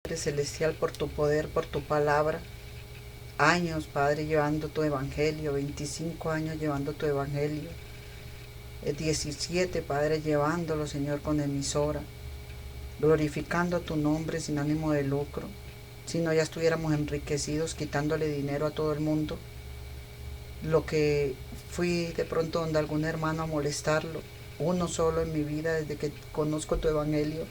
Padre Celestial, por tu poder, por tu palabra. Años, Padre, llevando tu evangelio, 25 años llevando tu evangelio. 17, Padre, llevándolo, Señor, con emisora, glorificando tu nombre sin ánimo de lucro. Si no, ya estuviéramos enriquecidos, quitándole dinero a todo el mundo. Lo que fui de pronto donde algún hermano a molestarlo, uno solo en mi vida desde que conozco tu evangelio,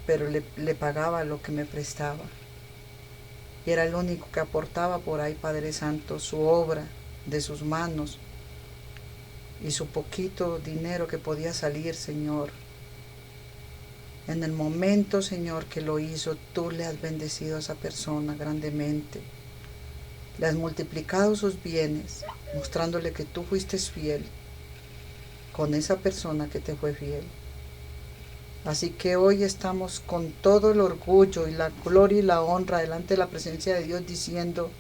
pero le pagaba lo que me prestaba. Y era el único que aportaba por ahí, Padre Santo, su obra de sus manos y su poquito dinero que podía salir, Señor. En el momento, Señor, que lo hizo, tú le has bendecido a esa persona grandemente. Le has multiplicado sus bienes, mostrándole que tú fuiste fiel con esa persona que te fue fiel. Así que hoy estamos con todo el orgullo y la gloria y la honra delante de la presencia de Dios diciendo,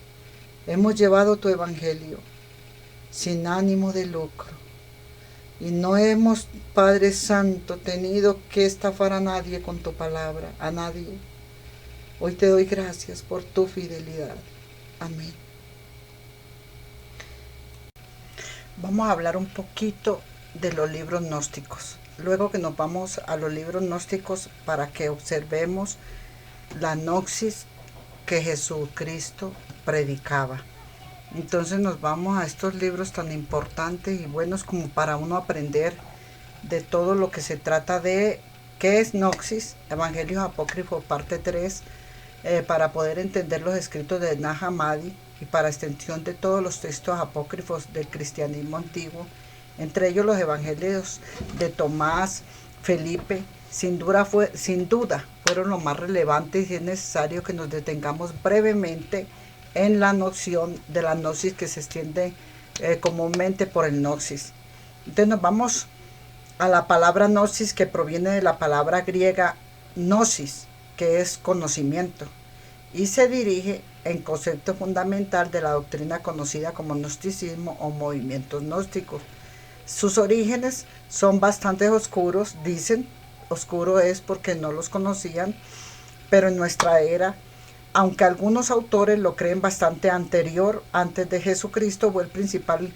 hemos llevado tu evangelio sin ánimo de lucro. Y no hemos, Padre Santo, tenido que estafar a nadie con tu palabra, a nadie. Hoy te doy gracias por tu fidelidad. Amén. Vamos a hablar un poquito de los libros gnósticos. Luego que nos vamos a los libros gnósticos para que observemos la gnosis que Jesucristo predicaba. Entonces nos vamos a estos libros tan importantes y buenos como para uno aprender de todo lo que se trata de qué es gnosis, Evangelios Apócrifos parte 3, para poder entender los escritos de Nag Hammadi y para extensión de todos los textos apócrifos del cristianismo antiguo, entre ellos los Evangelios de Tomás, Felipe. Sin duda fueron los más relevantes y es necesario que nos detengamos brevemente en la noción de la gnosis que se extiende comúnmente por el gnosis. Entonces nos vamos a la palabra gnosis, que proviene de la palabra griega gnosis, que es conocimiento, y se dirige en concepto fundamental de la doctrina conocida como gnosticismo o movimientos gnósticos. Sus orígenes son bastante oscuros, dicen, oscuro es porque no los conocían, pero en nuestra era, aunque algunos autores lo creen bastante anterior, antes de Jesucristo, fue el principal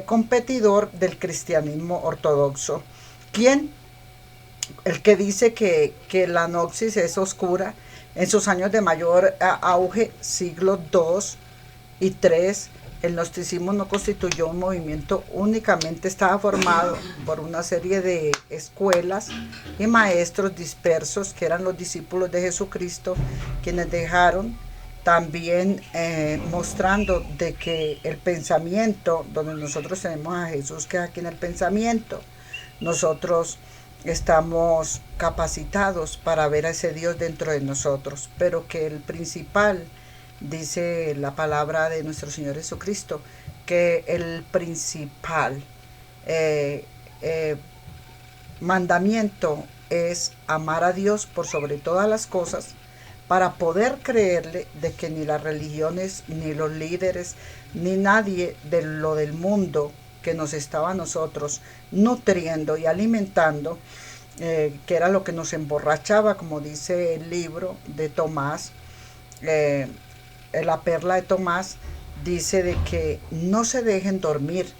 competidor del cristianismo ortodoxo. ¿Quién? El que dice que la gnosis es oscura. En sus años de mayor auge, siglos II y III, el gnosticismo no constituyó un movimiento, únicamente estaba formado por una serie de escuelas y maestros dispersos que eran los discípulos de Jesucristo, quienes dejaron también mostrando de que el pensamiento, donde nosotros tenemos a Jesús que es aquí en el pensamiento, nosotros estamos capacitados para ver a ese Dios dentro de nosotros, pero que el principal, dice la palabra de nuestro Señor Jesucristo, que el principal mandamiento es amar a Dios por sobre todas las cosas, para poder creerle de que ni las religiones, ni los líderes, ni nadie de lo del mundo que nos estaba a nosotros nutriendo y alimentando, que era lo que nos emborrachaba, como dice el libro de Tomás, la perla de Tomás, dice de que no se dejen dormir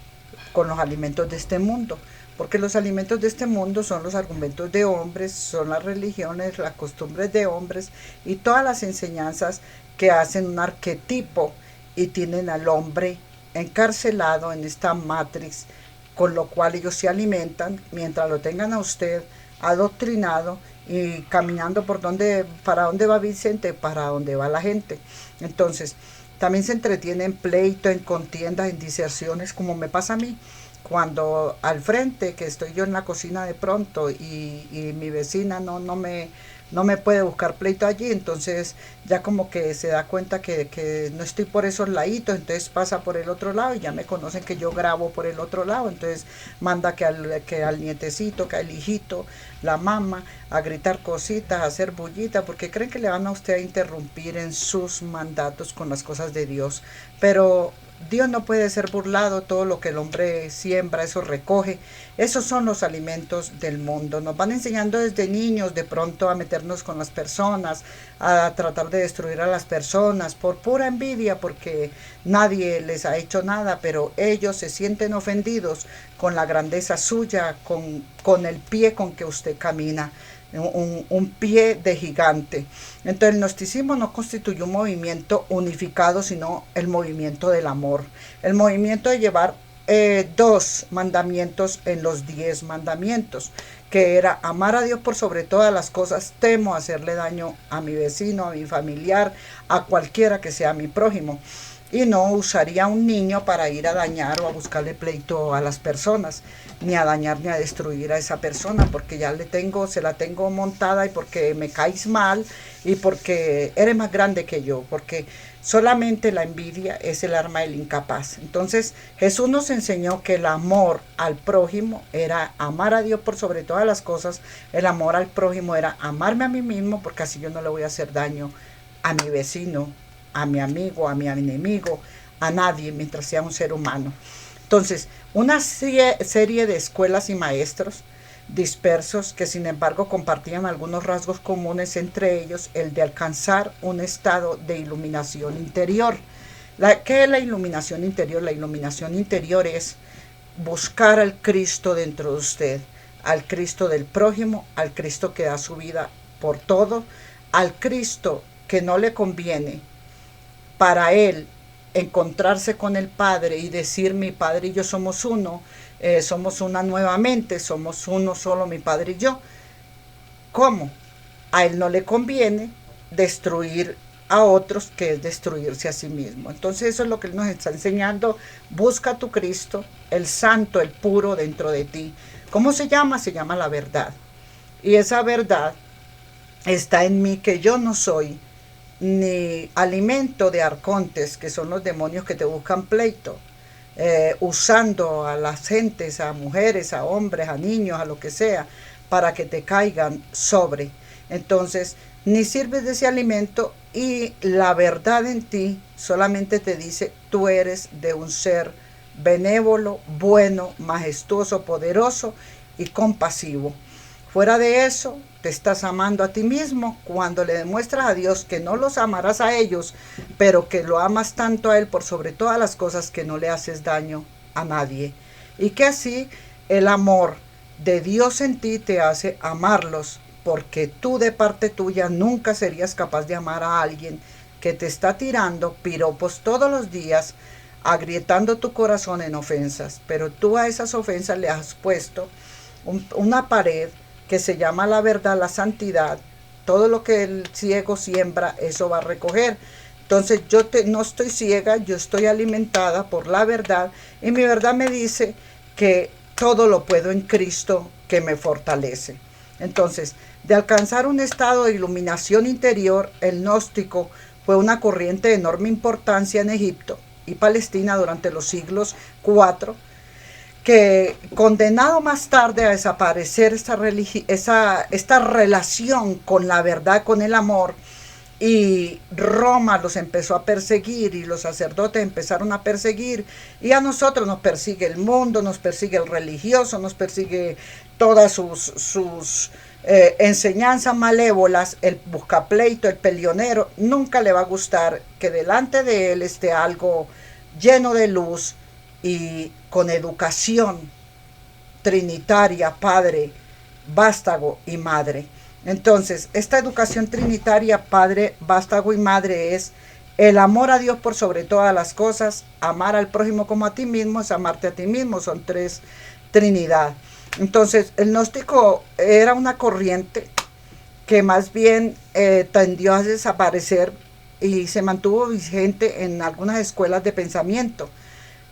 con los alimentos de este mundo, porque los alimentos de este mundo son los argumentos de hombres, son las religiones, las costumbres de hombres y todas las enseñanzas que hacen un arquetipo y tienen al hombre encarcelado en esta matrix, con lo cual ellos se alimentan mientras lo tengan a usted adoctrinado y caminando para dónde va Vicente, para dónde va la gente. Entonces también se entretiene en pleito, en contiendas, en diserciones, como me pasa a mí cuando al frente, que estoy yo en la cocina de pronto y mi vecina no me puede buscar pleito allí, entonces ya como que se da cuenta que no estoy por esos laditos, entonces pasa por el otro lado y ya me conocen que yo grabo por el otro lado, entonces manda que al nietecito, que al hijito, la mamá, a gritar cositas, a hacer bullita, porque creen que le van a usted a interrumpir en sus mandatos con las cosas de Dios. Pero Dios no puede ser burlado, todo lo que el hombre siembra, eso recoge. Esos son los alimentos del mundo. Nos van enseñando desde niños de pronto a meternos con las personas, a tratar de destruir a las personas por pura envidia, porque nadie les ha hecho nada, pero ellos se sienten ofendidos con la grandeza suya, con el pie con que usted camina. Un pie de gigante. Entonces el gnosticismo no constituye un movimiento unificado, sino el movimiento del amor, el movimiento de llevar 2 mandamientos en los 10 mandamientos, que era amar a Dios por sobre todas las cosas, temo hacerle daño a mi vecino, a mi familiar, a cualquiera que sea mi prójimo. Y no usaría a un niño para ir a dañar o a buscarle pleito a las personas, ni a dañar ni a destruir a esa persona, porque ya se la tengo montada, y porque me caes mal, y porque eres más grande que yo, porque solamente la envidia es el arma del incapaz. Entonces Jesús nos enseñó que el amor al prójimo era amar a Dios por sobre todas las cosas, el amor al prójimo era amarme a mí mismo, porque así yo no le voy a hacer daño a mi vecino, a mi amigo, a mi enemigo, a nadie, mientras sea un ser humano. Entonces, una serie de escuelas y maestros dispersos que sin embargo compartían algunos rasgos comunes, entre ellos el de alcanzar un estado de iluminación interior. ¿Qué es la iluminación interior? La iluminación interior es buscar al Cristo dentro de usted, al Cristo del prójimo, al Cristo que da su vida por todo, al Cristo que no le conviene para él encontrarse con el Padre y decir mi Padre y yo somos uno, somos una nuevamente, somos uno solo mi Padre y yo. ¿Cómo? A él no le conviene destruir a otros, que es destruirse a sí mismo. Entonces eso es lo que él nos está enseñando. Busca a tu Cristo, el santo, el puro dentro de ti. ¿Cómo se llama? Se llama la verdad. Y esa verdad está en mí, que yo no soy ni alimento de arcontes, que son los demonios que te buscan pleito, usando a las gentes, a mujeres, a hombres, a niños, a lo que sea, para que te caigan sobre. Entonces, ni sirves de ese alimento, y la verdad en ti solamente te dice, tú eres de un ser benévolo, bueno, majestuoso, poderoso y compasivo. Fuera de eso, te estás amando a ti mismo cuando le demuestras a Dios que no los amarás a ellos, pero que lo amas tanto a Él por sobre todas las cosas, que no le haces daño a nadie. Y que así el amor de Dios en ti te hace amarlos, porque tú de parte tuya nunca serías capaz de amar a alguien que te está tirando piropos todos los días, agrietando tu corazón en ofensas. Pero tú a esas ofensas le has puesto una pared que se llama la verdad, la santidad. Todo lo que el ciego siembra, eso va a recoger. Entonces no estoy ciega, yo estoy alimentada por la verdad, y mi verdad me dice que todo lo puedo en Cristo que me fortalece. Entonces, de alcanzar un estado de iluminación interior, el gnóstico fue una corriente de enorme importancia en Egipto y Palestina durante los siglos IV, que condenado más tarde a desaparecer esta relación con la verdad, con el amor, y Roma los empezó a perseguir, y los sacerdotes empezaron a perseguir, y a nosotros nos persigue el mundo, nos persigue el religioso, nos persigue todas sus enseñanzas malévolas, el buscapleito, el peleonero. Nunca le va a gustar que delante de él esté algo lleno de luz y con educación trinitaria, Padre, Vástago y Madre. Entonces, esta educación trinitaria, Padre, Vástago y Madre, es el amor a Dios por sobre todas las cosas, amar al prójimo como a ti mismo, es amarte a ti mismo, son 3 Trinidad. Entonces, el gnóstico era una corriente que más bien tendió a desaparecer y se mantuvo vigente en algunas escuelas de pensamiento.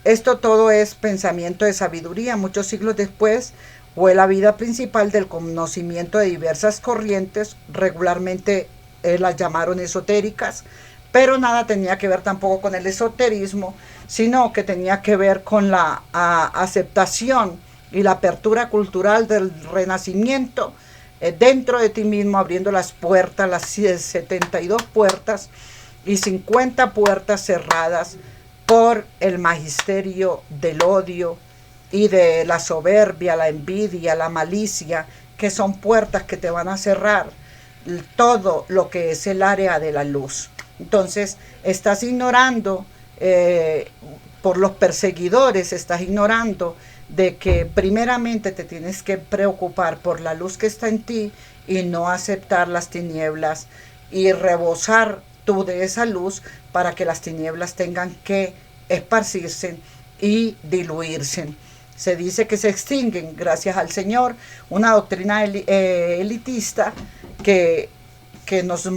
Esto todo es pensamiento de sabiduría. Muchos siglos después fue la vida principal del conocimiento de diversas corrientes, regularmente las llamaron esotéricas, pero nada tenía que ver tampoco con el esoterismo, sino que tenía que ver con la aceptación y la apertura cultural del renacimiento dentro de ti mismo, abriendo las puertas, las 72 puertas y 50 puertas cerradas por el magisterio del odio y de la soberbia, la envidia, la malicia, que son puertas que te van a cerrar todo lo que es el área de la luz. Entonces, estás ignorando por los perseguidores, estás ignorando de que primeramente te tienes que preocupar por la luz que está en ti y no aceptar las tinieblas y rebosar tú de esa luz para que las tinieblas tengan que esparcirse y diluirse. Se dice que se extinguen, gracias al Señor, una doctrina elitista que nos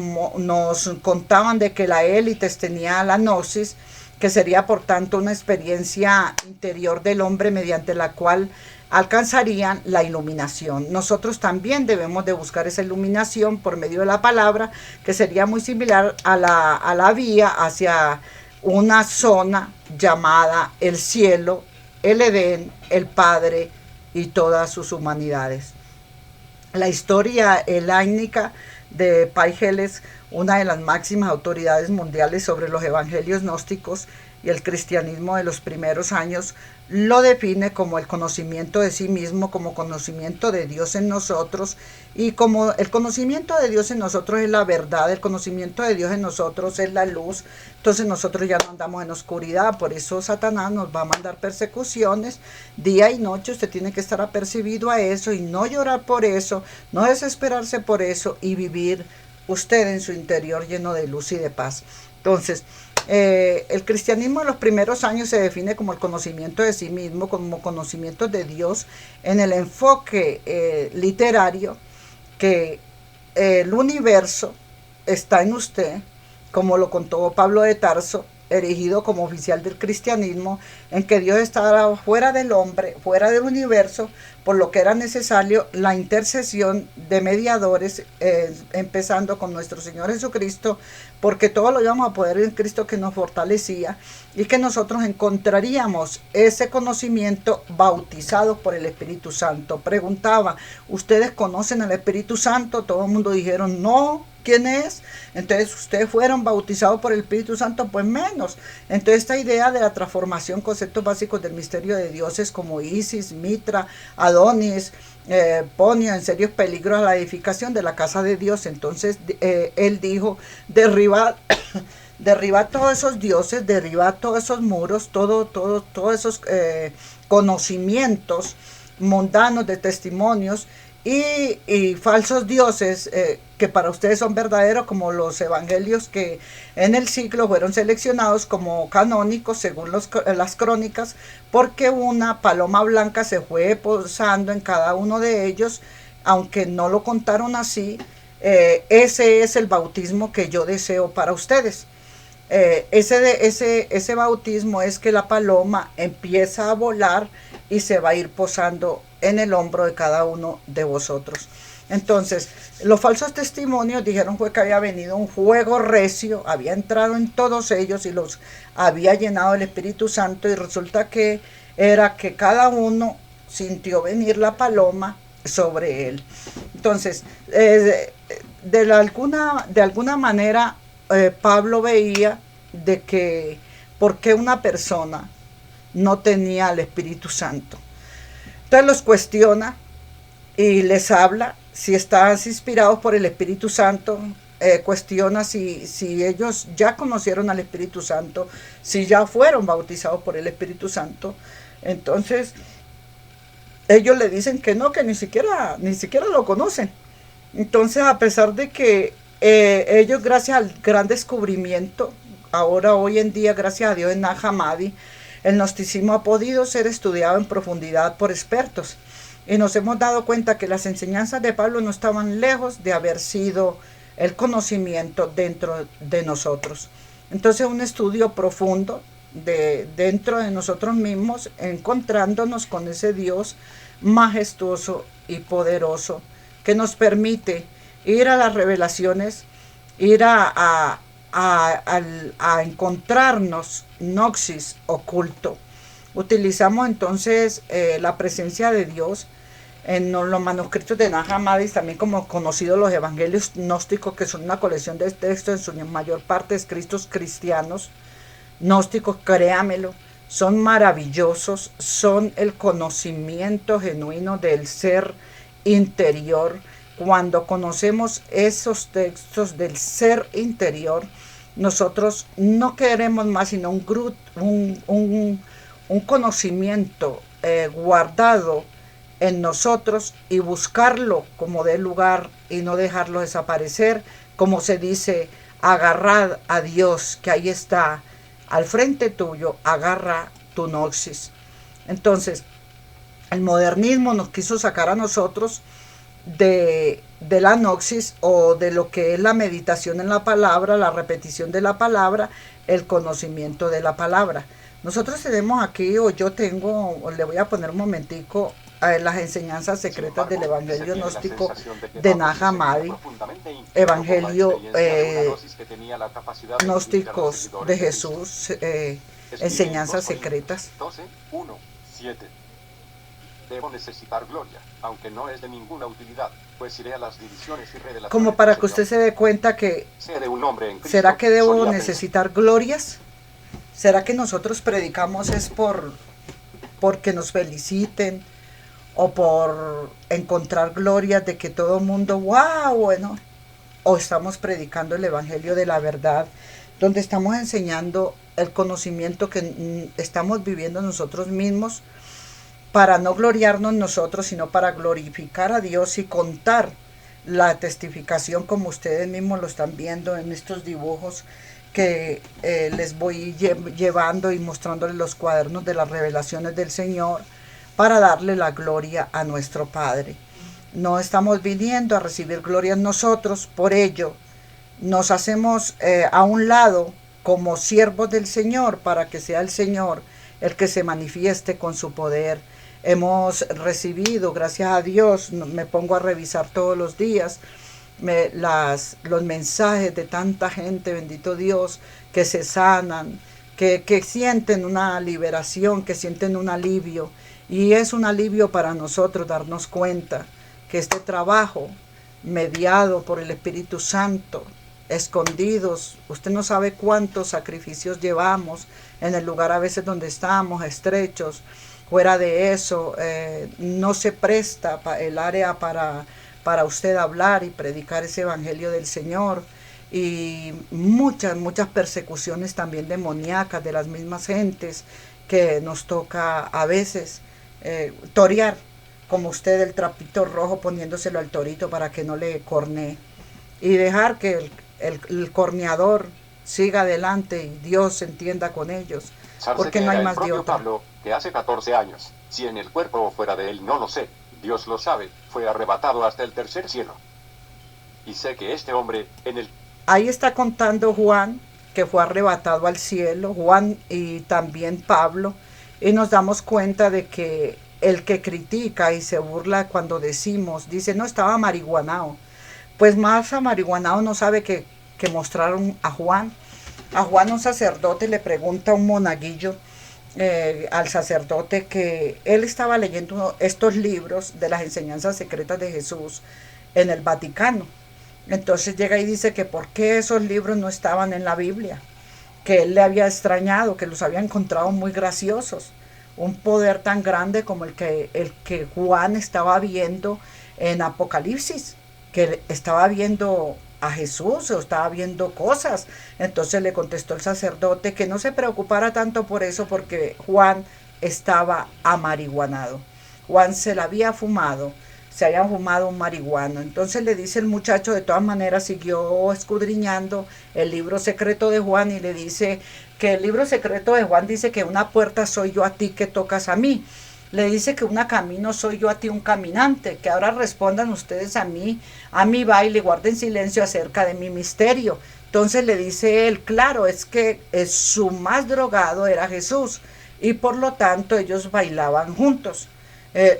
contaban de que la élite tenía la gnosis, que sería por tanto una experiencia interior del hombre mediante la cual alcanzarían la iluminación. Nosotros también debemos de buscar esa iluminación por medio de la palabra, que sería muy similar a la vía hacia una zona llamada el cielo, el Edén, el Padre y todas sus humanidades. La historia helénica de Paigeles, una de las máximas autoridades mundiales sobre los evangelios gnósticos y el cristianismo de los primeros años, lo define como el conocimiento de sí mismo, como conocimiento de Dios en nosotros, y como el conocimiento de Dios en nosotros es la verdad, el conocimiento de Dios en nosotros es la luz. Entonces nosotros ya no andamos en oscuridad, por eso Satanás nos va a mandar persecuciones día y noche. Usted tiene que estar apercibido a eso y no llorar por eso, no desesperarse por eso y vivir usted en su interior lleno de luz y de paz. Entonces, el cristianismo en los primeros años se define como el conocimiento de sí mismo, como conocimiento de Dios, en el enfoque literario, que el universo está en usted, como lo contó Pablo de Tarso, erigido como oficial del cristianismo, en que Dios estaba fuera del hombre, fuera del universo, por lo que era necesario la intercesión de mediadores, empezando con nuestro Señor Jesucristo, porque todo lo íbamos a poder en Cristo que nos fortalecía, y que nosotros encontraríamos ese conocimiento bautizados por el Espíritu Santo. Preguntaba, ¿ustedes conocen al Espíritu Santo? Todo el mundo dijeron, no. ¿Quién es? Entonces, ¿ustedes fueron bautizados por el Espíritu Santo? Pues menos. Entonces, esta idea de la transformación, conceptos básicos del misterio de dioses como Isis, Mitra, Adonis, ponía en serios peligros a la edificación de la casa de Dios. Entonces, él dijo, derriba todos esos dioses, derriba todos esos muros, todos esos conocimientos mundanos de testimonios y falsos dioses que para ustedes son verdaderos, como los evangelios que en el siglo fueron seleccionados como canónicos según las crónicas, porque una paloma blanca se fue posando en cada uno de ellos, aunque no lo contaron así. Ese es el bautismo que yo deseo para ustedes. Ese bautismo es que la paloma empieza a volar y se va a ir posando en el hombro de cada uno de vosotros. Entonces, los falsos testimonios dijeron fue que había venido un fuego recio, había entrado en todos ellos y los había llenado el Espíritu Santo, y resulta que era que cada uno sintió venir la paloma sobre él. Entonces, de alguna manera, Pablo veía de que por qué una persona no tenía el Espíritu Santo. Entonces los cuestiona y les habla si están inspirados por el Espíritu Santo. Cuestiona si ellos ya conocieron al Espíritu Santo, si ya fueron bautizados por el Espíritu Santo. Entonces ellos le dicen que no, que ni siquiera lo conocen. Entonces, a pesar de que ellos, gracias al gran descubrimiento, ahora hoy en día, gracias a Dios, en Nag Hammadi, el gnosticismo ha podido ser estudiado en profundidad por expertos, y nos hemos dado cuenta que las enseñanzas de Pablo no estaban lejos de haber sido el conocimiento dentro de nosotros. Entonces, un estudio profundo dentro de nosotros mismos, encontrándonos con ese Dios majestuoso y poderoso que nos permite ir a las revelaciones, ir a encontrarnos gnosis oculto. Utilizamos entonces la presencia de Dios en los manuscritos de Nag Hammadi, también como conocidos los evangelios gnósticos, que son una colección de textos en su mayor parte escritos cristianos, gnósticos, créamelo, son maravillosos, son el conocimiento genuino del ser interior. Cuando conocemos esos textos del ser interior, nosotros no queremos más sino un conocimiento guardado en nosotros y buscarlo como dé lugar y no dejarlo desaparecer, como se dice, agarrad a Dios que ahí está al frente tuyo, agarra tu noxis. Entonces, el modernismo nos quiso sacar a nosotros de la noxis o de lo que es la meditación en la palabra, la repetición de la palabra, el conocimiento de la palabra. Nosotros tenemos aquí, o yo tengo, o le voy a poner un momentico, las enseñanzas secretas del Evangelio gnóstico de Nag Hammadi, Evangelio gnósticos de Jesús, enseñanzas secretas. 12:1-7. Debo necesitar gloria, aunque no es de ninguna utilidad, pues iré a las divisiones y revelaciones. Como para que usted se dé cuenta que, ¿será que debo necesitar glorias? ¿Será que nosotros predicamos es porque nos feliciten o por encontrar glorias de que todo el mundo, wow, bueno? ¿O estamos predicando el evangelio de la verdad, donde estamos enseñando el conocimiento que estamos viviendo nosotros mismos, para no gloriarnos nosotros, sino para glorificar a Dios y contar la testificación como ustedes mismos lo están viendo en estos dibujos que les voy llevando y mostrándoles los cuadernos de las revelaciones del Señor para darle la gloria a nuestro Padre? No estamos viniendo a recibir gloria nosotros, por ello nos hacemos a un lado como siervos del Señor para que sea el Señor el que se manifieste con su poder. Hemos recibido, gracias a Dios, me pongo a revisar todos los días los mensajes de tanta gente, bendito Dios, que se sanan, que sienten una liberación, que sienten un alivio. Y es un alivio para nosotros darnos cuenta que este trabajo mediado por el Espíritu Santo, escondidos, usted no sabe cuántos sacrificios llevamos en el lugar a veces donde estamos, estrechos. Fuera de eso, no se presta el área para usted hablar y predicar ese evangelio del Señor. Y muchas persecuciones también demoníacas de las mismas gentes que nos toca a veces torear, como usted el trapito rojo poniéndoselo al torito para que no le cornee. Y dejar que el corneador siga adelante y Dios se entienda con ellos, porque no hay más de otra. Pablo, que hace 14 años, si en el cuerpo o fuera de él no lo sé, Dios lo sabe, fue arrebatado hasta el tercer cielo. Y sé que este hombre en el... Ahí está contando Juan, que fue arrebatado al cielo, Juan y también Pablo, y nos damos cuenta de que el que critica y se burla cuando decimos, dice, no, estaba marihuanao. Pues más amarihuanao no sabe que mostraron a Juan. A Juan, un sacerdote, le pregunta a un monaguillo, al sacerdote, que él estaba leyendo estos libros de las enseñanzas secretas de Jesús en el Vaticano. Entonces llega y dice que por qué esos libros no estaban en la Biblia, que él le había extrañado, que los había encontrado muy graciosos. Un poder tan grande como el que Juan estaba viendo en Apocalipsis, que estaba viendo a Jesús o estaba viendo cosas. Entonces le contestó el sacerdote que no se preocupara tanto por eso, porque Juan estaba amarihuanado. Juan se la había fumado, se había fumado un marihuano. Entonces le dice el muchacho, de todas maneras siguió escudriñando el libro secreto de Juan y le dice que el libro secreto de Juan dice que una puerta soy yo a ti que tocas a mí. Le dice que una camino soy yo a ti un caminante, que ahora respondan ustedes a mi baile y guarden silencio acerca de mi misterio. Entonces le dice él, claro, es que su más drogado era Jesús y por lo tanto ellos bailaban juntos.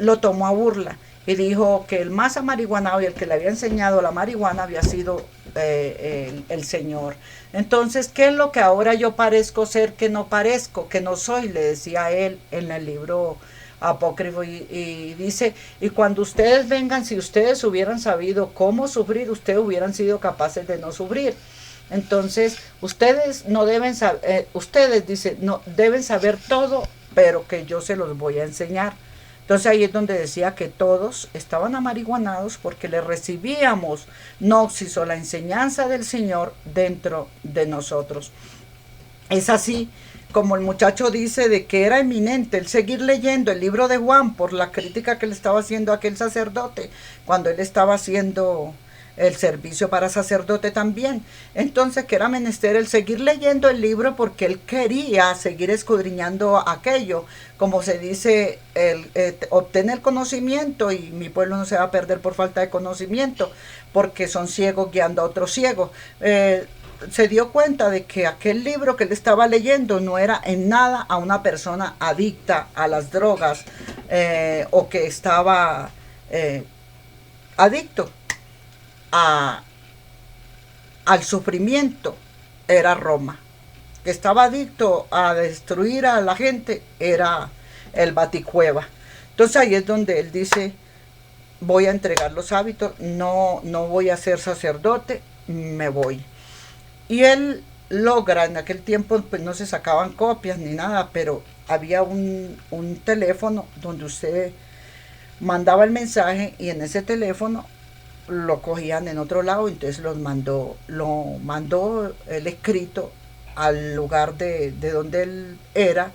Lo tomó a burla y dijo que el más amarihuanado y el que le había enseñado la marihuana había sido el Señor. Entonces, ¿qué es lo que ahora yo parezco ser que no parezco, que no soy? Le decía él en el libro apócrifo y dice, y cuando ustedes vengan, si ustedes hubieran sabido cómo sufrir, ustedes hubieran sido capaces de no sufrir. Entonces, ustedes no deben saber, ustedes dicen, no deben saber todo, pero que yo se los voy a enseñar. Entonces ahí es donde decía que todos estaban amariguanados porque le recibíamos Gnosis o la enseñanza del Señor dentro de nosotros. Es así como el muchacho dice de que era eminente el seguir leyendo el libro de Juan por la crítica que le estaba haciendo a aquel sacerdote cuando él estaba haciendo el servicio para sacerdote también. Entonces que era menester el seguir leyendo el libro porque él quería seguir escudriñando aquello, como se dice, obtener conocimiento, y mi pueblo no se va a perder por falta de conocimiento, porque son ciegos guiando a otros ciegos. Se dio cuenta de que aquel libro que él estaba leyendo no era en nada a una persona adicta a las drogas, o que estaba adicto al sufrimiento. Era Roma. Que estaba adicto a destruir a la gente era el Baticueva. Entonces ahí es donde él dice, voy a entregar los hábitos, no voy a ser sacerdote, me voy. Y él logra, en aquel tiempo pues no se sacaban copias ni nada, pero había un teléfono donde usted mandaba el mensaje y en ese teléfono lo cogían en otro lado, entonces lo mandó el escrito al lugar de donde él era,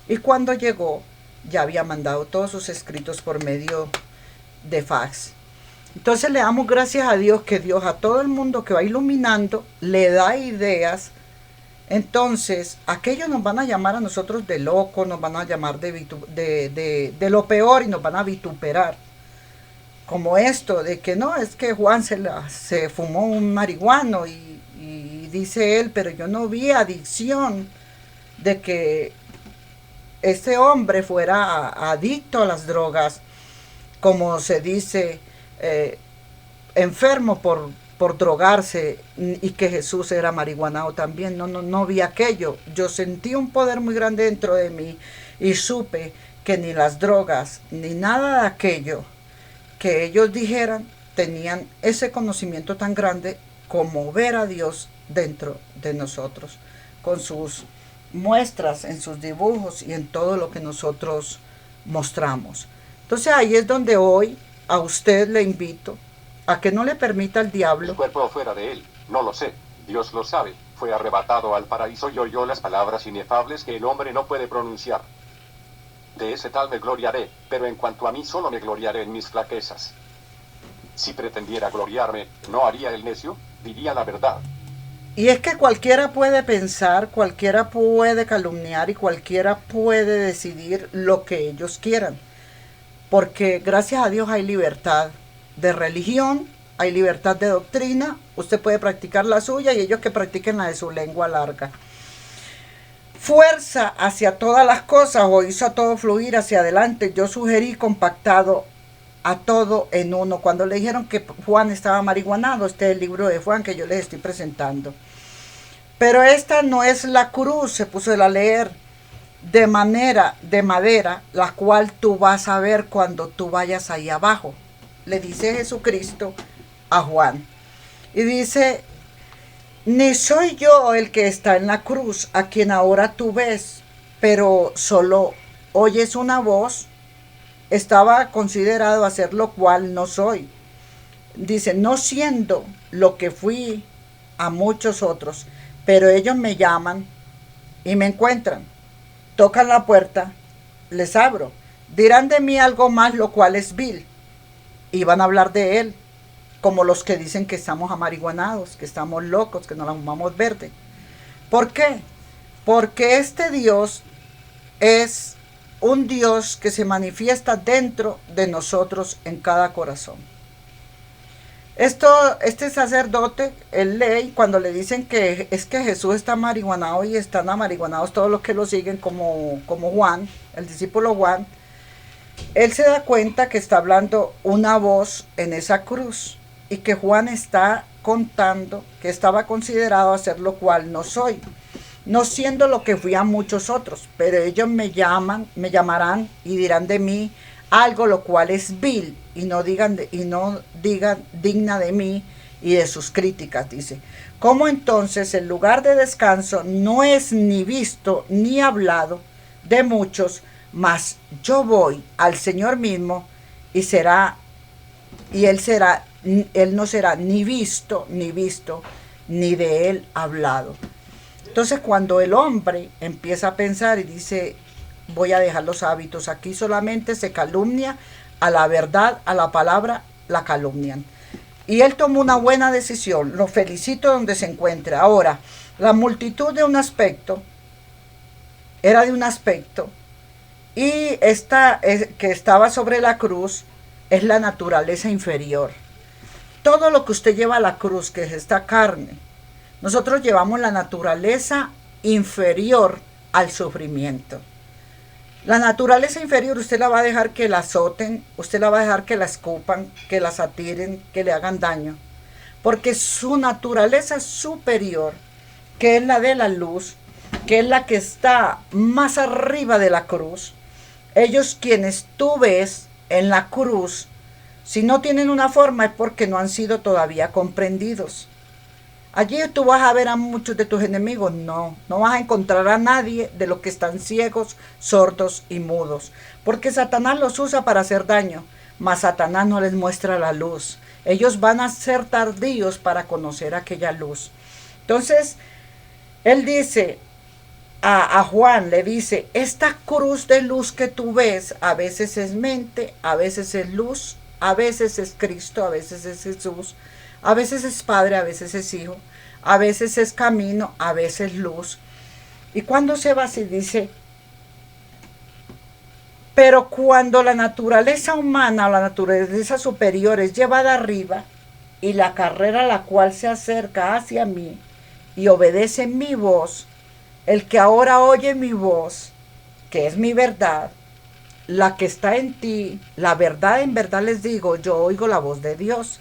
y cuando llegó ya había mandado todos sus escritos por medio de fax. Entonces le damos gracias a Dios que Dios a todo el mundo que va iluminando le da ideas. Entonces aquellos nos van a llamar a nosotros de locos, nos van a llamar de lo peor y nos van a vituperar. Como esto de que no, es que Juan se fumó un marihuano y dice él, pero yo no vi adicción de que este hombre fuera adicto a las drogas, como se dice, enfermo por drogarse, y que Jesús era marihuanao también. No vi aquello. Yo sentí un poder muy grande dentro de mí y supe que ni las drogas ni nada de aquello que ellos dijeran tenían ese conocimiento tan grande como ver a Dios dentro de nosotros, con sus muestras, en sus dibujos y en todo lo que nosotros mostramos. Entonces ahí es donde hoy a usted le invito a que no le permita al diablo. El cuerpo fuera de él, no lo sé, Dios lo sabe, fue arrebatado al paraíso y oyó las palabras inefables que el hombre no puede pronunciar. De ese tal me gloriaré, pero en cuanto a mí solo me gloriaré en mis flaquezas. Si pretendiera gloriarme, ¿no haría el necio? Diría la verdad. Y es que cualquiera puede pensar, cualquiera puede calumniar y cualquiera puede decidir lo que ellos quieran. Porque gracias a Dios hay libertad de religión, hay libertad de doctrina, usted puede practicar la suya y ellos que practiquen la de su lengua larga. Fuerza hacia todas las cosas, o hizo a todo fluir hacia adelante. Yo sugerí compactado a todo en uno. Cuando le dijeron que Juan estaba marihuanado, este es el libro de Juan que yo les estoy presentando. Pero esta no es la cruz, se puso él a leer, de madera, la cual tú vas a ver cuando tú vayas ahí abajo. Le dice Jesucristo a Juan. Y dice, ni soy yo el que está en la cruz, a quien ahora tú ves, pero solo oyes una voz. Estaba considerado hacer lo cual no soy. Dice, no siendo lo que fui a muchos otros, pero ellos me llaman y me encuentran. Tocan la puerta, les abro. Dirán de mí algo más, lo cual es vil. Y van a hablar de él, como los que dicen que estamos amariguanados, que estamos locos, que nos la fumamos verde. ¿Por qué? Porque este Dios es un Dios que se manifiesta dentro de nosotros en cada corazón. Este sacerdote, él lee, cuando le dicen que es que Jesús está marihuanado y están amariguanados todos los que lo siguen, como Juan, el discípulo Juan, él se da cuenta que está hablando una voz en esa cruz y que Juan está contando que estaba considerado hacer lo cual no soy, no siendo lo que fui a muchos otros, pero ellos me llamarán y dirán de mí algo lo cual es vil y no digan digna de mí, y de sus críticas, dice. ¿Cómo entonces el lugar de descanso no es ni visto ni hablado de muchos, mas yo voy al Señor mismo y él no será ni visto, ni de él hablado? Entonces cuando el hombre empieza a pensar y dice, voy a dejar los hábitos, aquí solamente se calumnia a la verdad, a la palabra, la calumnian. Y él tomó una buena decisión, lo felicito donde se encuentre. Ahora, la multitud de un aspecto, era de un aspecto, y esta que estaba sobre la cruz es la naturaleza inferior. Todo lo que usted lleva a la cruz, que es esta carne, nosotros llevamos la naturaleza inferior al sufrimiento. La naturaleza inferior usted la va a dejar que la azoten, usted la va a dejar que la escupan, que la satiren, que le hagan daño. Porque su naturaleza superior, que es la de la luz, que es la que está más arriba de la cruz, ellos quienes tú ves en la cruz, si no tienen una forma es porque no han sido todavía comprendidos. Allí tú vas a ver a muchos de tus enemigos. No vas a encontrar a nadie de los que están ciegos, sordos y mudos. Porque Satanás los usa para hacer daño, mas Satanás no les muestra la luz. Ellos van a ser tardíos para conocer aquella luz. Entonces, él dice a Juan, le dice, esta cruz de luz que tú ves, a veces es mente, a veces es luz, a veces es Cristo, a veces es Jesús, a veces es Padre, a veces es Hijo, a veces es camino, a veces luz. Y cuando se va así dice, pero cuando la naturaleza humana o la naturaleza superior es llevada arriba y la carrera a la cual se acerca hacia mí y obedece mi voz, el que ahora oye mi voz, que es mi verdad, la que está en ti, la verdad en verdad les digo, yo oigo la voz de Dios.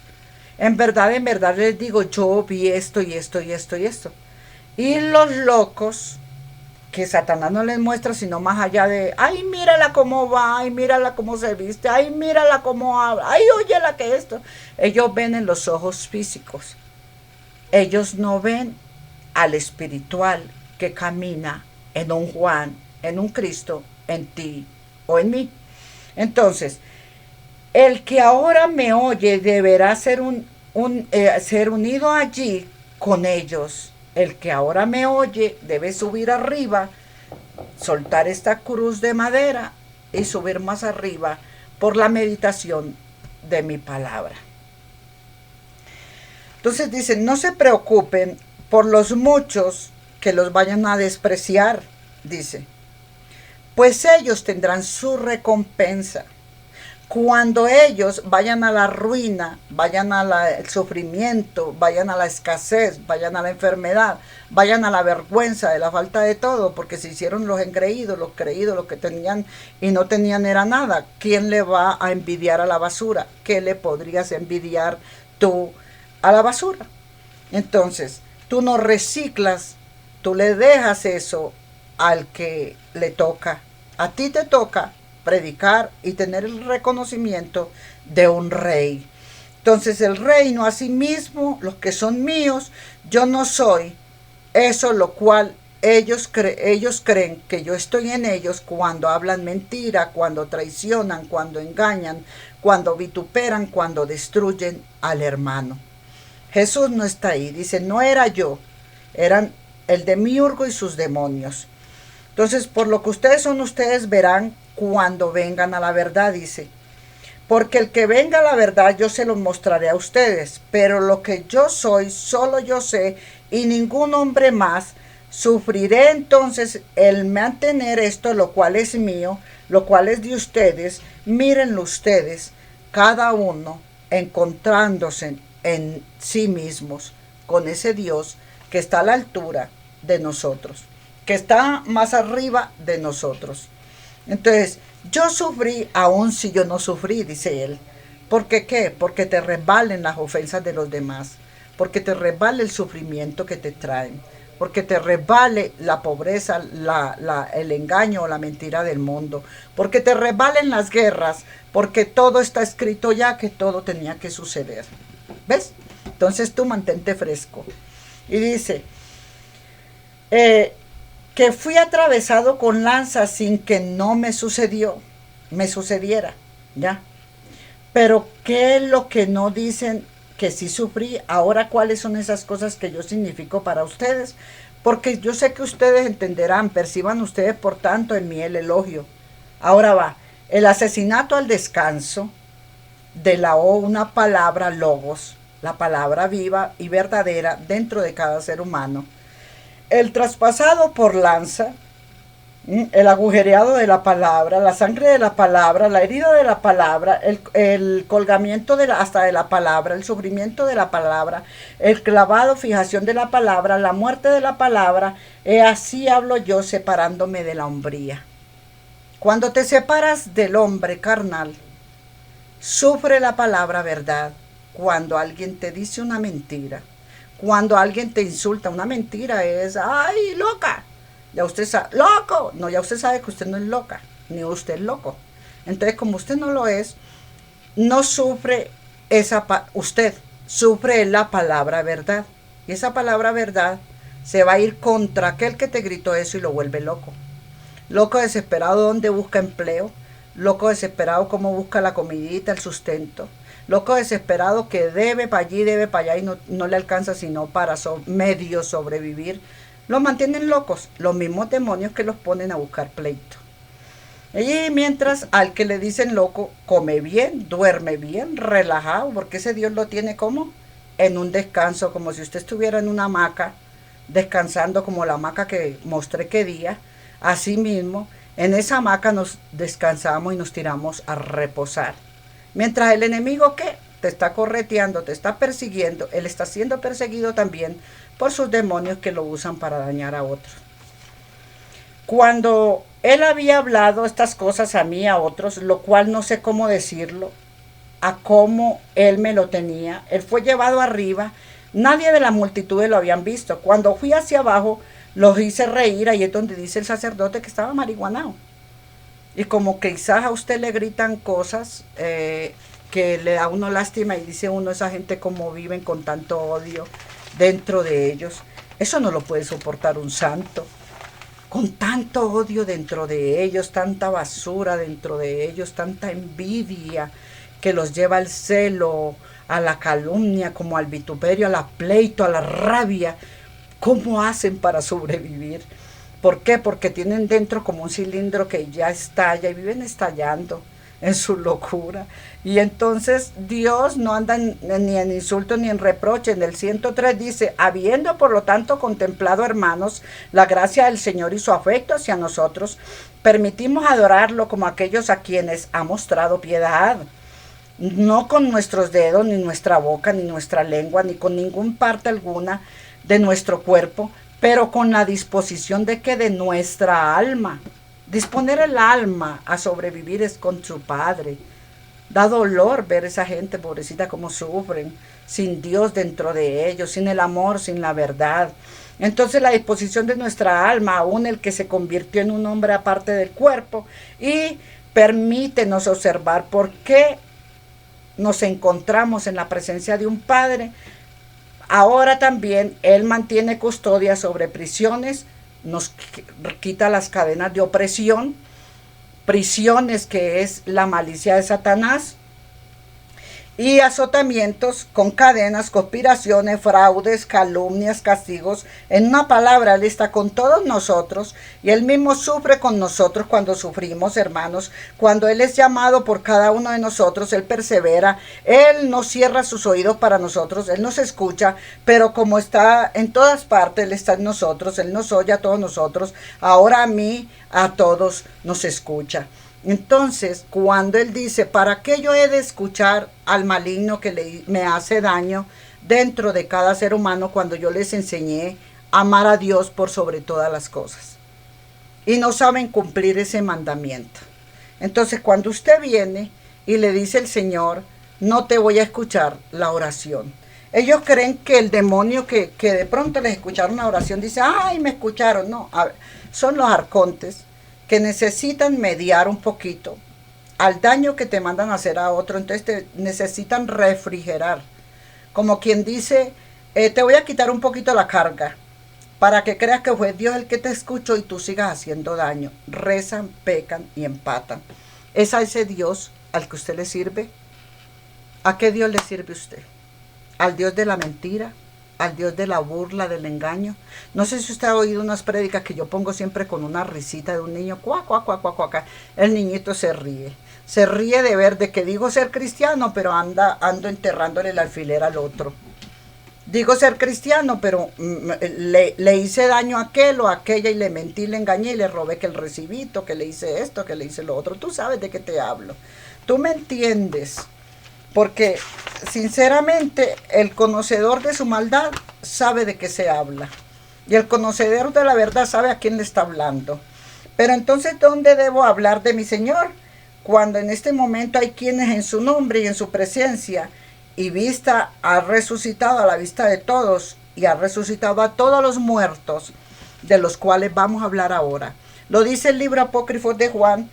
En verdad les digo, yo vi esto y esto y esto y esto. Y los locos, que Satanás no les muestra sino más allá de, ay, mírala cómo va, ay, mírala cómo se viste, ay, mírala cómo habla, ay, óyela que esto. Ellos ven en los ojos físicos. Ellos no ven al espiritual que camina en un Juan, en un Cristo, en ti o en mí. Entonces, el que ahora me oye deberá ser ser unido allí con ellos. El que ahora me oye debe subir arriba, soltar esta cruz de madera y subir más arriba por la meditación de mi palabra. Entonces dicen, no se preocupen por los muchos que los vayan a despreciar, dice, pues ellos tendrán su recompensa. Cuando ellos vayan a la ruina, vayan al sufrimiento, vayan a la escasez, vayan a la enfermedad, vayan a la vergüenza de la falta de todo, porque se hicieron los engreídos, los creídos, los que tenían y no tenían era nada. ¿Quién le va a envidiar a la basura? ¿Qué le podrías envidiar tú a la basura? Entonces, tú no reciclas, tú le dejas eso al que le toca. A ti te toca predicar y tener el reconocimiento de un rey. Entonces el reino a sí mismo, los que son míos, yo no soy. Eso lo cual ellos creen que yo estoy en ellos cuando hablan mentira, cuando traicionan, cuando engañan, cuando vituperan, cuando destruyen al hermano. Jesús no está ahí, dice, no era yo, eran el demiurgo y sus demonios. Entonces, por lo que ustedes son, ustedes verán cuando vengan a la verdad, dice. Porque el que venga a la verdad yo se lo mostraré a ustedes, pero lo que yo soy, solo yo sé, y ningún hombre más. Sufriré entonces el mantener esto, lo cual es mío, lo cual es de ustedes. Mírenlo ustedes, cada uno encontrándose en sí mismos, con ese Dios que está a la altura de nosotros, que está más arriba de nosotros. Entonces, yo sufrí aun si yo no sufrí, dice él. ¿Por qué qué? Porque te resbalen las ofensas de los demás, porque te resbale el sufrimiento que te traen, porque te resbale la pobreza, el engaño o la mentira del mundo, porque te resbalen las guerras, porque todo está escrito ya que todo tenía que suceder. ¿Ves? Entonces tú mantente fresco. Y dice, que fui atravesado con lanzas sin que no me sucediera, ¿ya? Pero ¿qué es lo que no dicen que sí sufrí? Ahora, ¿cuáles son esas cosas que yo significo para ustedes? Porque yo sé que ustedes entenderán, perciban ustedes por tanto en mí el elogio. Ahora va, el asesinato al descanso de la O, una palabra logos, la palabra viva y verdadera dentro de cada ser humano. El traspasado por lanza, el agujereado de la palabra, la sangre de la palabra, la herida de la palabra, el colgamiento hasta de la palabra, el sufrimiento de la palabra, el clavado, fijación de la palabra, la muerte de la palabra. Así hablo yo separándome de la hombría. Cuando te separas del hombre carnal, sufre la palabra verdad. Cuando alguien te dice una mentira, cuando alguien te insulta, una mentira es, ¡ay, loca! Ya usted sabe, ¡loco! No, ya usted sabe que usted no es loca, ni usted es loco. Entonces, como usted no lo es, no sufre usted sufre la palabra verdad. Y esa palabra verdad se va a ir contra aquel que te gritó eso y lo vuelve loco. Loco desesperado donde busca empleo, loco desesperado como busca la comidita, el sustento, loco desesperado que debe para allí, debe para allá y no le alcanza sino para medio sobrevivir. Los mantienen locos, los mismos demonios que los ponen a buscar pleito. Y mientras al que le dicen loco, come bien, duerme bien, relajado, porque ese Dios lo tiene como en un descanso, como si usted estuviera en una hamaca, descansando como la hamaca que mostré que día. Así mismo, en esa hamaca nos descansamos y nos tiramos a reposar. Mientras el enemigo que te está correteando, te está persiguiendo, él está siendo perseguido también por sus demonios que lo usan para dañar a otros. Cuando él había hablado estas cosas a mí, a otros, lo cual no sé cómo decirlo, a cómo él me lo tenía, él fue llevado arriba, nadie de la multitud lo habían visto. Cuando fui hacia abajo, los hice reír, ahí es donde dice el sacerdote que estaba marihuanao. Y como que quizás a usted le gritan cosas que le da a uno lástima y dice uno, esa gente como viven con tanto odio dentro de ellos. Eso no lo puede soportar un santo. Con tanto odio dentro de ellos, tanta basura dentro de ellos, tanta envidia que los lleva al celo, a la calumnia, como al vituperio, a la pleito, a la rabia. ¿Cómo hacen para sobrevivir? ¿Por qué? Porque tienen dentro como un cilindro que ya estalla y viven estallando en su locura. Y entonces Dios no anda ni en insulto ni en reproche. En el 103 dice, habiendo por lo tanto contemplado, hermanos, la gracia del Señor y su afecto hacia nosotros, permitimos adorarlo como aquellos a quienes ha mostrado piedad. No con nuestros dedos, ni nuestra boca, ni nuestra lengua, ni con ningún parte alguna de nuestro cuerpo, pero con la disposición de que de nuestra alma. Disponer el alma a sobrevivir es con su Padre. Da dolor ver esa gente pobrecita como sufren, sin Dios dentro de ellos, sin el amor, sin la verdad. Entonces la disposición de nuestra alma, aún el que se convirtió en un hombre aparte del cuerpo, y permítenos observar por qué nos encontramos en la presencia de un Padre. Ahora también Él mantiene custodia sobre prisiones, nos quita las cadenas de opresión, prisiones que es la malicia de Satanás, y azotamientos con cadenas, conspiraciones, fraudes, calumnias, castigos. En una palabra, Él está con todos nosotros y Él mismo sufre con nosotros cuando sufrimos, hermanos. Cuando Él es llamado por cada uno de nosotros, Él persevera. Él no cierra sus oídos para nosotros, Él nos escucha, pero como está en todas partes, Él está en nosotros, Él nos oye a todos nosotros. Ahora a mí, a todos nos escucha. Entonces, cuando Él dice, ¿para qué yo he de escuchar al maligno que me hace daño dentro de cada ser humano cuando yo les enseñé a amar a Dios por sobre todas las cosas? Y no saben cumplir ese mandamiento. Entonces, cuando usted viene y le dice el Señor, no te voy a escuchar la oración. Ellos creen que el demonio que de pronto les escucharon una oración dice, ay, me escucharon. No, a ver, son los arcontes que necesitan mediar un poquito al daño que te mandan a hacer a otro, entonces te necesitan refrigerar como quien dice, te voy a quitar un poquito la carga, para que creas que fue Dios el que te escuchó y tú sigas haciendo daño. Rezan, pecan y empatan. ¿Es a ese Dios al que usted le sirve? ¿A qué Dios le sirve usted? ¿Al Dios de la mentira? ¿Al Dios de la burla, del engaño? No sé si usted ha oído unas prédicas que yo pongo siempre con una risita de un niño, cuac, cuac, cuac, cuac, cuac. El niñito se ríe. Se ríe de ver de que digo ser cristiano, pero ando enterrándole el alfiler al otro. Digo ser cristiano, pero le hice daño a aquel o a aquella y le mentí, le engañé y le robé que el recibito, que le hice esto, que le hice lo otro. Tú sabes de qué te hablo. Tú me entiendes. Porque sinceramente el conocedor de su maldad sabe de qué se habla. Y el conocedor de la verdad sabe a quién le está hablando. Pero entonces, ¿dónde debo hablar de mi Señor? Cuando en este momento hay quienes en su nombre y en su presencia y vista ha resucitado a la vista de todos y ha resucitado a todos los muertos, de los cuales vamos a hablar ahora. Lo dice el libro apócrifo de Juan,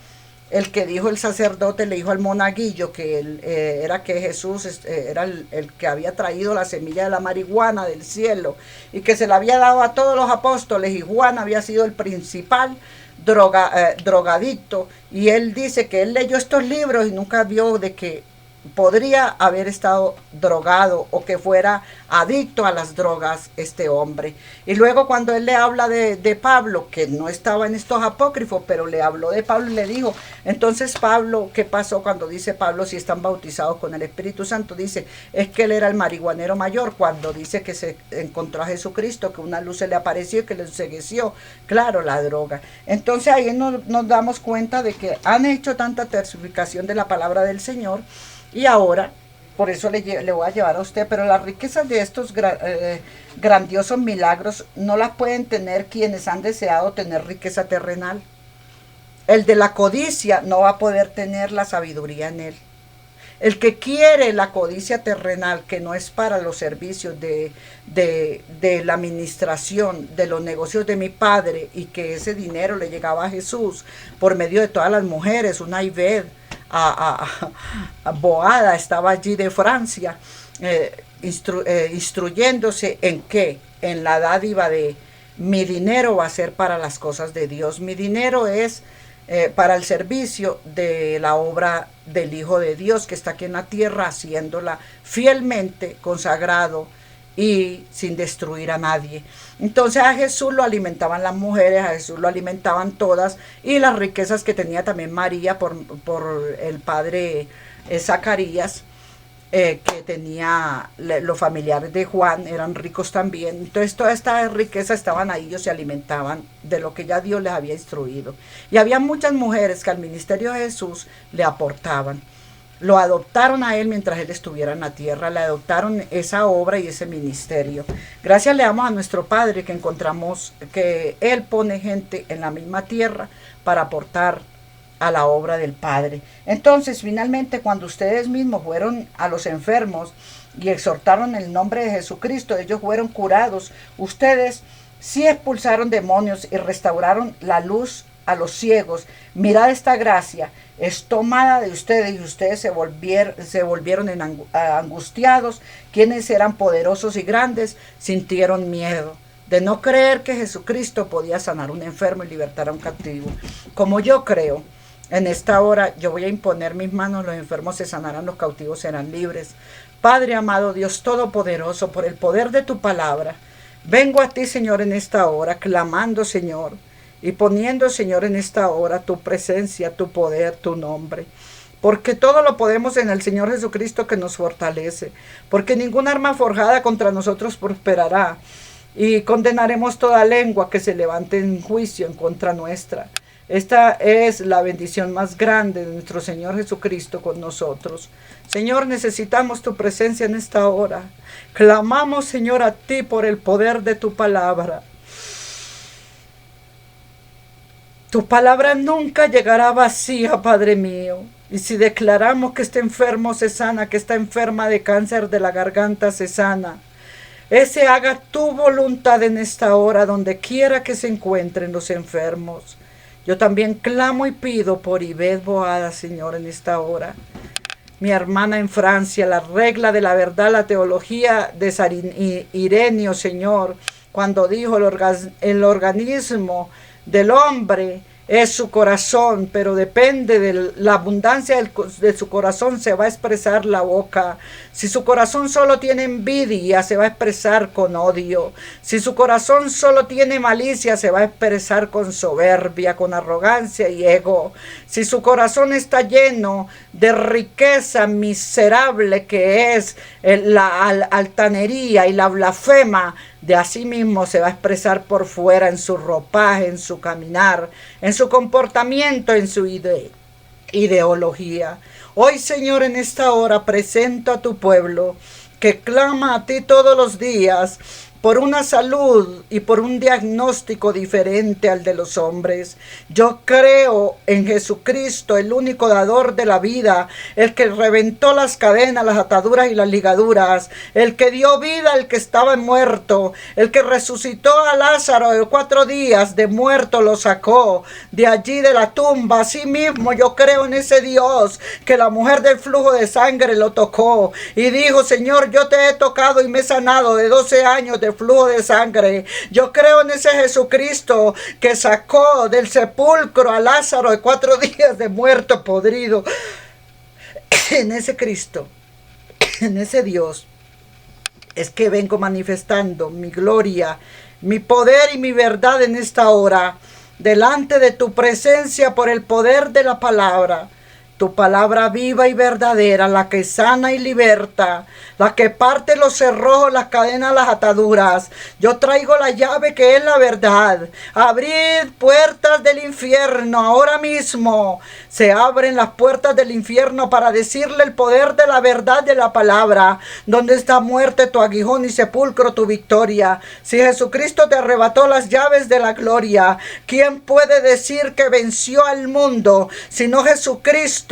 el que dijo el sacerdote, le dijo al monaguillo que era que Jesús era el que había traído la semilla de la marihuana del cielo y que se la había dado a todos los apóstoles, y Juan había sido el principal drogadicto, y él dice que él leyó estos libros y nunca vio de que podría haber estado drogado o que fuera adicto a las drogas este hombre. Y luego cuando él le habla de Pablo, que no estaba en estos apócrifos, pero le habló de Pablo y le dijo, entonces Pablo, ¿qué pasó cuando dice Pablo si están bautizados con el Espíritu Santo? Dice, es que él era el marihuanero mayor, cuando dice que se encontró a Jesucristo, que una luz se le apareció y que le encegueció, claro, la droga. Entonces ahí nos damos cuenta de que han hecho tanta tercificación de la palabra del Señor. Y ahora, por eso le voy a llevar a usted, pero las riquezas de estos grandiosos milagros no las pueden tener quienes han deseado tener riqueza terrenal. El de la codicia no va a poder tener la sabiduría en él. El que quiere la codicia terrenal, que no es para los servicios de la administración, de los negocios de mi padre, y que ese dinero le llegaba a Jesús por medio de todas las mujeres, una Ived, a Boada estaba allí de Francia, instruyéndose en qué, en la dádiva de mi dinero va a ser para las cosas de Dios, mi dinero es para el servicio de la obra del Hijo de Dios que está aquí en la tierra, haciéndola fielmente, consagrado y sin destruir a nadie. Entonces a Jesús lo alimentaban las mujeres, a Jesús lo alimentaban todas, y las riquezas que tenía también María por el padre Zacarías, que tenía los familiares de Juan, eran ricos también. Entonces toda esta riqueza estaban ahí, ellos se alimentaban de lo que ya Dios les había instruido. Y había muchas mujeres que al ministerio de Jesús le aportaban. Lo adoptaron a él mientras él estuviera en la tierra, le adoptaron esa obra y ese ministerio. Gracias le damos a nuestro Padre que encontramos que él pone gente en la misma tierra para aportar a la obra del Padre. Entonces, finalmente, cuando ustedes mismos fueron a los enfermos y exhortaron el nombre de Jesucristo, ellos fueron curados. Ustedes sí expulsaron demonios y restauraron la luz a los ciegos. Mirad, esta gracia es tomada de ustedes y ustedes se volvieron angustiados. Quienes eran poderosos y grandes sintieron miedo de no creer que Jesucristo podía sanar a un enfermo y libertar a un cautivo. Como yo creo, en esta hora yo voy a imponer mis manos, los enfermos se sanarán, los cautivos serán libres. Padre amado, Dios todopoderoso, por el poder de tu palabra, vengo a ti, Señor, en esta hora, clamando, Señor, y poniendo, Señor, en esta hora tu presencia, tu poder, tu nombre. Porque todo lo podemos en el Señor Jesucristo que nos fortalece. Porque ningún arma forjada contra nosotros prosperará. Y condenaremos toda lengua que se levante en juicio en contra nuestra. Esta es la bendición más grande de nuestro Señor Jesucristo con nosotros. Señor, necesitamos tu presencia en esta hora. Clamamos, Señor, a ti por el poder de tu palabra. Tu palabra nunca llegará vacía, Padre mío. Y si declaramos que este enfermo se sana, que está enferma de cáncer de la garganta se sana, ese haga tu voluntad en esta hora, donde quiera que se encuentren los enfermos. Yo también clamo y pido por Ived Boada, Señor, en esta hora. mi hermana en Francia, la regla de la verdad, la teología de San Ireneo, Señor, cuando dijo el organismo del hombre es su corazón, pero depende de la abundancia de su corazón se va a expresar la boca. Si su corazón solo tiene envidia, se va a expresar con odio. Si su corazón solo tiene malicia, se va a expresar con soberbia, con arrogancia y ego. Si su corazón está lleno de riqueza miserable que es la altanería y la blasfema, de así mismo se va a expresar por fuera en su ropaje, en su caminar, en su comportamiento, en su ideología. Hoy, Señor, en esta hora presento a tu pueblo que clama a ti todos los días por una salud y por un diagnóstico diferente al de los hombres. Yo creo en Jesucristo, el único dador de la vida, el que reventó las cadenas, las ataduras y las ligaduras, el que dio vida al que estaba muerto, el que resucitó a Lázaro de 4 días de muerto, lo sacó de allí de la tumba. Asimismo yo creo en ese Dios que la mujer del flujo de sangre lo tocó y dijo: Señor, yo te he tocado y me he sanado de 12 años de flujo de sangre. Yo creo en ese Jesucristo que sacó del sepulcro a Lázaro de 4 días de muerto podrido. En ese Cristo, en ese Dios, es que vengo manifestando mi gloria, mi poder y mi verdad en esta hora, delante de tu presencia por el poder de la palabra. Tu palabra viva y verdadera, la que sana y liberta, la que parte los cerrojos, las cadenas, las ataduras. Yo traigo la llave que es la verdad. Abrid puertas del infierno. Ahora mismo se abren las puertas del infierno para decirle el poder de la verdad de la palabra. ¿Dónde está muerte tu aguijón y sepulcro tu victoria? Si Jesucristo te arrebató las llaves de la gloria, ¿quién puede decir que venció al mundo sino Jesucristo,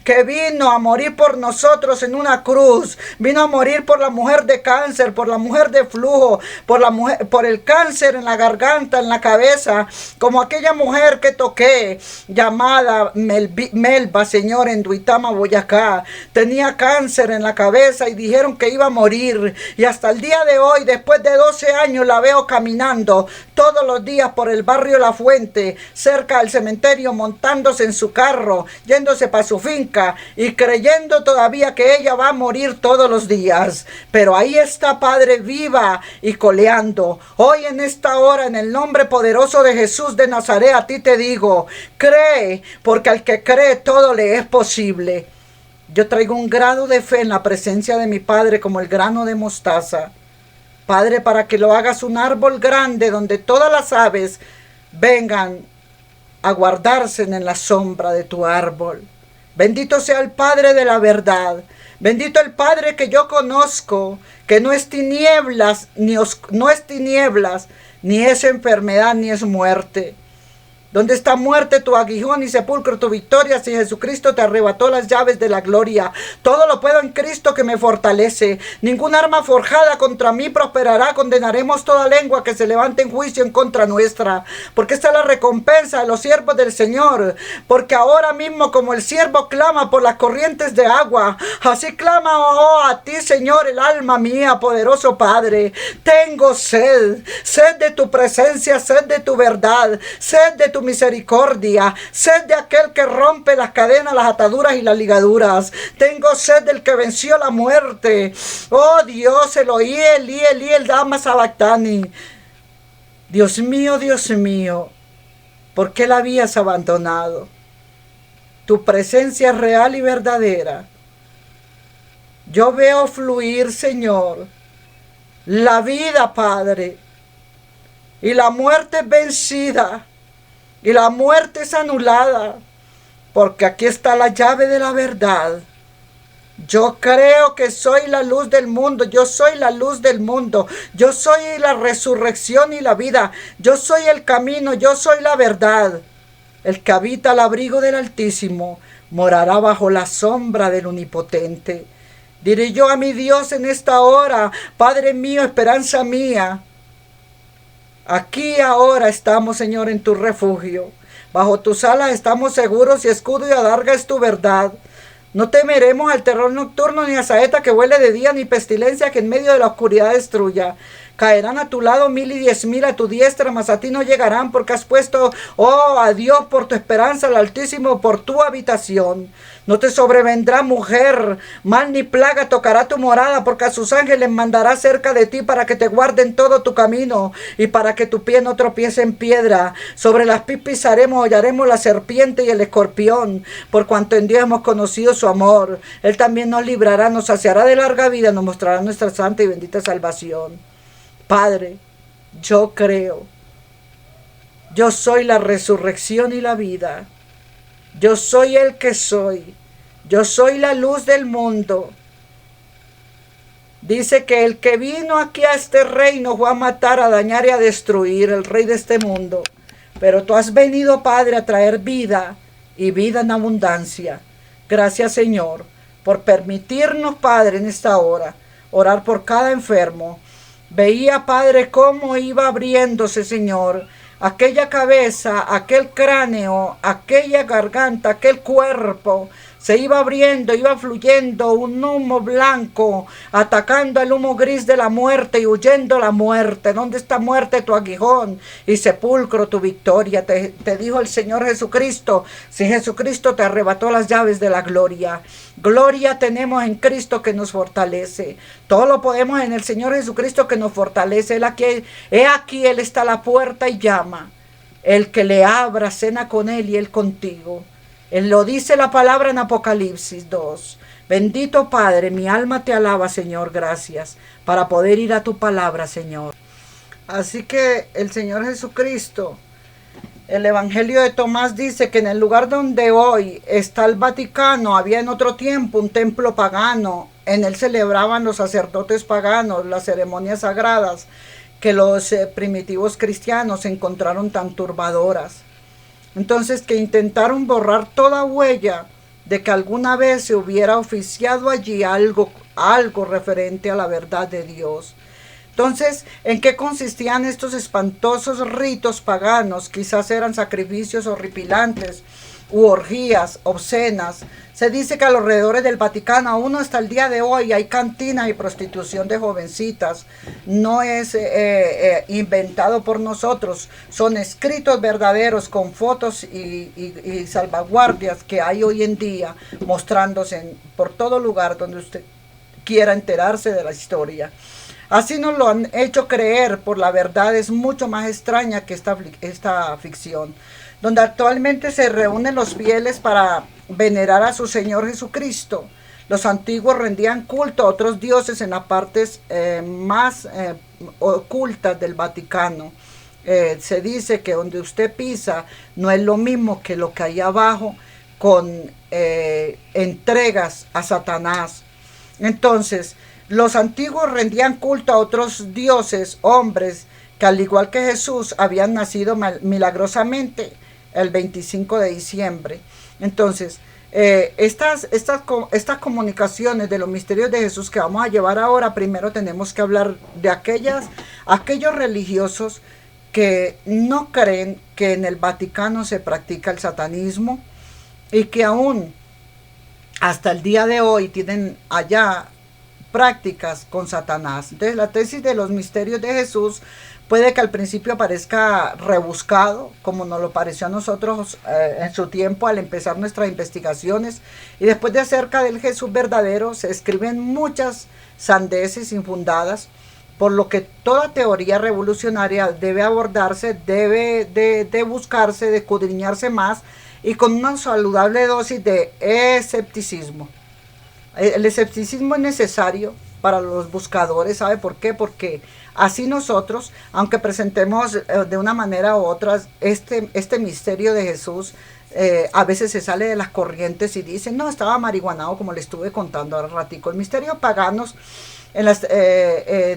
que vino a morir por nosotros en una cruz? Vino a morir por la mujer de cáncer, por la mujer de flujo, por el cáncer en la garganta, en la cabeza, como aquella mujer que toqué, llamada Melba, Señor, en Duitama, Boyacá. Tenía cáncer en la cabeza y dijeron que iba a morir. Y hasta el día de hoy, después de 12 años, la veo caminando todos los días por el barrio La Fuente, cerca del cementerio, montándose en su carro, yéndose para su finca y creyendo todavía que ella va a morir todos los días. Pero ahí está, Padre, viva y coleando. Hoy en esta hora, en el nombre poderoso de Jesús de Nazaret, a ti te digo: cree, porque al que cree todo le es posible. Yo traigo un grado de fe en la presencia de mi Padre como el grano de mostaza, Padre, para que lo hagas un árbol grande donde todas las aves vengan a guardarse en la sombra de tu árbol. Bendito sea el Padre de la verdad. Bendito el Padre que yo conozco, que no es tinieblas, no es tinieblas, ni es enfermedad, ni es muerte. ¿Dónde está muerte tu aguijón y sepulcro tu victoria? Si Jesucristo te arrebató las llaves de la gloria. Todo lo puedo en Cristo que me fortalece. Ningún arma forjada contra mí prosperará. Condenaremos toda lengua que se levante en juicio en contra nuestra. Porque esta es la recompensa de los siervos del Señor. Porque ahora mismo, como el siervo clama por las corrientes de agua, así clama, oh, a ti, Señor, el alma mía, poderoso Padre. Tengo sed, sed de tu presencia, sed de tu verdad, sed de tu misericordia, sed de aquel que rompe las cadenas, las ataduras y las ligaduras. Tengo sed del que venció la muerte. Oh Dios, Eloí, Elí, Elí, el Dama Sabactani. Dios mío, ¿por qué la habías abandonado? Tu presencia es real y verdadera. Yo veo fluir, Señor, la vida, Padre, y la muerte es vencida. Y la muerte es anulada, porque aquí está la llave de la verdad. Yo creo que soy la luz del mundo, yo soy la luz del mundo, yo soy la resurrección y la vida, yo soy el camino, yo soy la verdad. El que habita al abrigo del Altísimo morará bajo la sombra del Omnipotente. Diré yo a mi Dios en esta hora: Padre mío, esperanza mía, aquí ahora estamos, Señor, en tu refugio. Bajo tus alas estamos seguros y escudo y adarga es tu verdad. No temeremos al terror nocturno, ni a saeta que huele de día, ni pestilencia que en medio de la oscuridad destruya. Caerán a tu lado 1010,000 a tu diestra, mas a ti no llegarán, porque has puesto, oh, a Dios por tu esperanza, al Altísimo por tu habitación. No te sobrevendrá mujer, mal ni plaga tocará tu morada, porque a sus ángeles mandará cerca de ti para que te guarden todo tu camino y para que tu pie no tropiece en piedra. Sobre las pisaremos, hollaremos la serpiente y el escorpión, por cuanto en Dios hemos conocido su amor. Él también nos librará, nos saciará de larga vida, nos mostrará nuestra santa y bendita salvación. Padre, yo creo. Yo soy la resurrección y la vida. Yo soy el que soy. Yo soy la luz del mundo. Dice que el que vino aquí a este reino fue a matar, a dañar y a destruir, el rey de este mundo. Pero tú has venido, Padre, a traer vida y vida en abundancia. Gracias, Señor, por permitirnos, Padre, en esta hora, orar por cada enfermo. Veía, Padre, cómo iba abriéndose, Señor, aquella cabeza, aquel cráneo, aquella garganta, aquel cuerpo. Se iba abriendo, iba fluyendo un humo blanco, atacando el humo gris de la muerte y huyendo la muerte. ¿Dónde está muerte tu aguijón y sepulcro tu victoria? Te dijo el Señor Jesucristo. Si Jesucristo te arrebató las llaves de la gloria. Gloria tenemos en Cristo que nos fortalece. Todo lo podemos en el Señor Jesucristo que nos fortalece. He aquí, Él está a la puerta y llama. El que le abra, cena con Él y Él contigo. Él lo dice la palabra en Apocalipsis 2. Bendito Padre, mi alma te alaba, Señor, gracias, para poder ir a tu palabra, Señor. Así que el Señor Jesucristo, el Evangelio de Tomás dice que en el lugar donde hoy está el Vaticano, había en otro tiempo un templo pagano. En él celebraban los sacerdotes paganos las ceremonias sagradas que los primitivos cristianos encontraron tan turbadoras. Entonces, que intentaron borrar toda huella de que alguna vez se hubiera oficiado allí algo referente a la verdad de Dios. Entonces, ¿en qué consistían estos espantosos ritos paganos? Quizás eran sacrificios horripilantes u orgías obscenas. Se dice que a los alrededores del Vaticano, aún hasta el día de hoy, hay cantina y prostitución de jovencitas. No es inventado por nosotros, son escritos verdaderos con fotos y salvaguardias que hay hoy en día, mostrándose por todo lugar donde usted quiera enterarse de la historia. Así nos lo han hecho creer, por la verdad es mucho más extraña que esta ficción, donde actualmente se reúnen los fieles para venerar a su Señor Jesucristo. Los antiguos rendían culto a otros dioses en las partes más ocultas del Vaticano. Se dice que donde usted pisa no es lo mismo que lo que hay abajo, con entregas a Satanás. Entonces, los antiguos rendían culto a otros dioses, hombres, que al igual que Jesús habían nacido milagrosamente el 25 de diciembre. Entonces, estas comunicaciones de los misterios de Jesús que vamos a llevar ahora, primero tenemos que hablar de aquellos religiosos que no creen que en el Vaticano se practica el satanismo y que aún hasta el día de hoy tienen allá prácticas con Satanás. Entonces, la tesis de los misterios de Jesús puede que al principio parezca rebuscado, como nos lo pareció a nosotros en su tiempo al empezar nuestras investigaciones, y después de acerca del Jesús verdadero se escriben muchas sandeces infundadas, por lo que toda teoría revolucionaria debe abordarse, debe de buscarse, de escudriñarse más, y con una saludable dosis de escepticismo. El escepticismo es necesario para los buscadores, ¿sabe por qué? Porque así nosotros, aunque presentemos de una manera u otra este misterio de Jesús, a veces se sale de las corrientes y dicen, no, estaba marihuanado, como le estuve contando ahora ratico. El misterio paganos, en las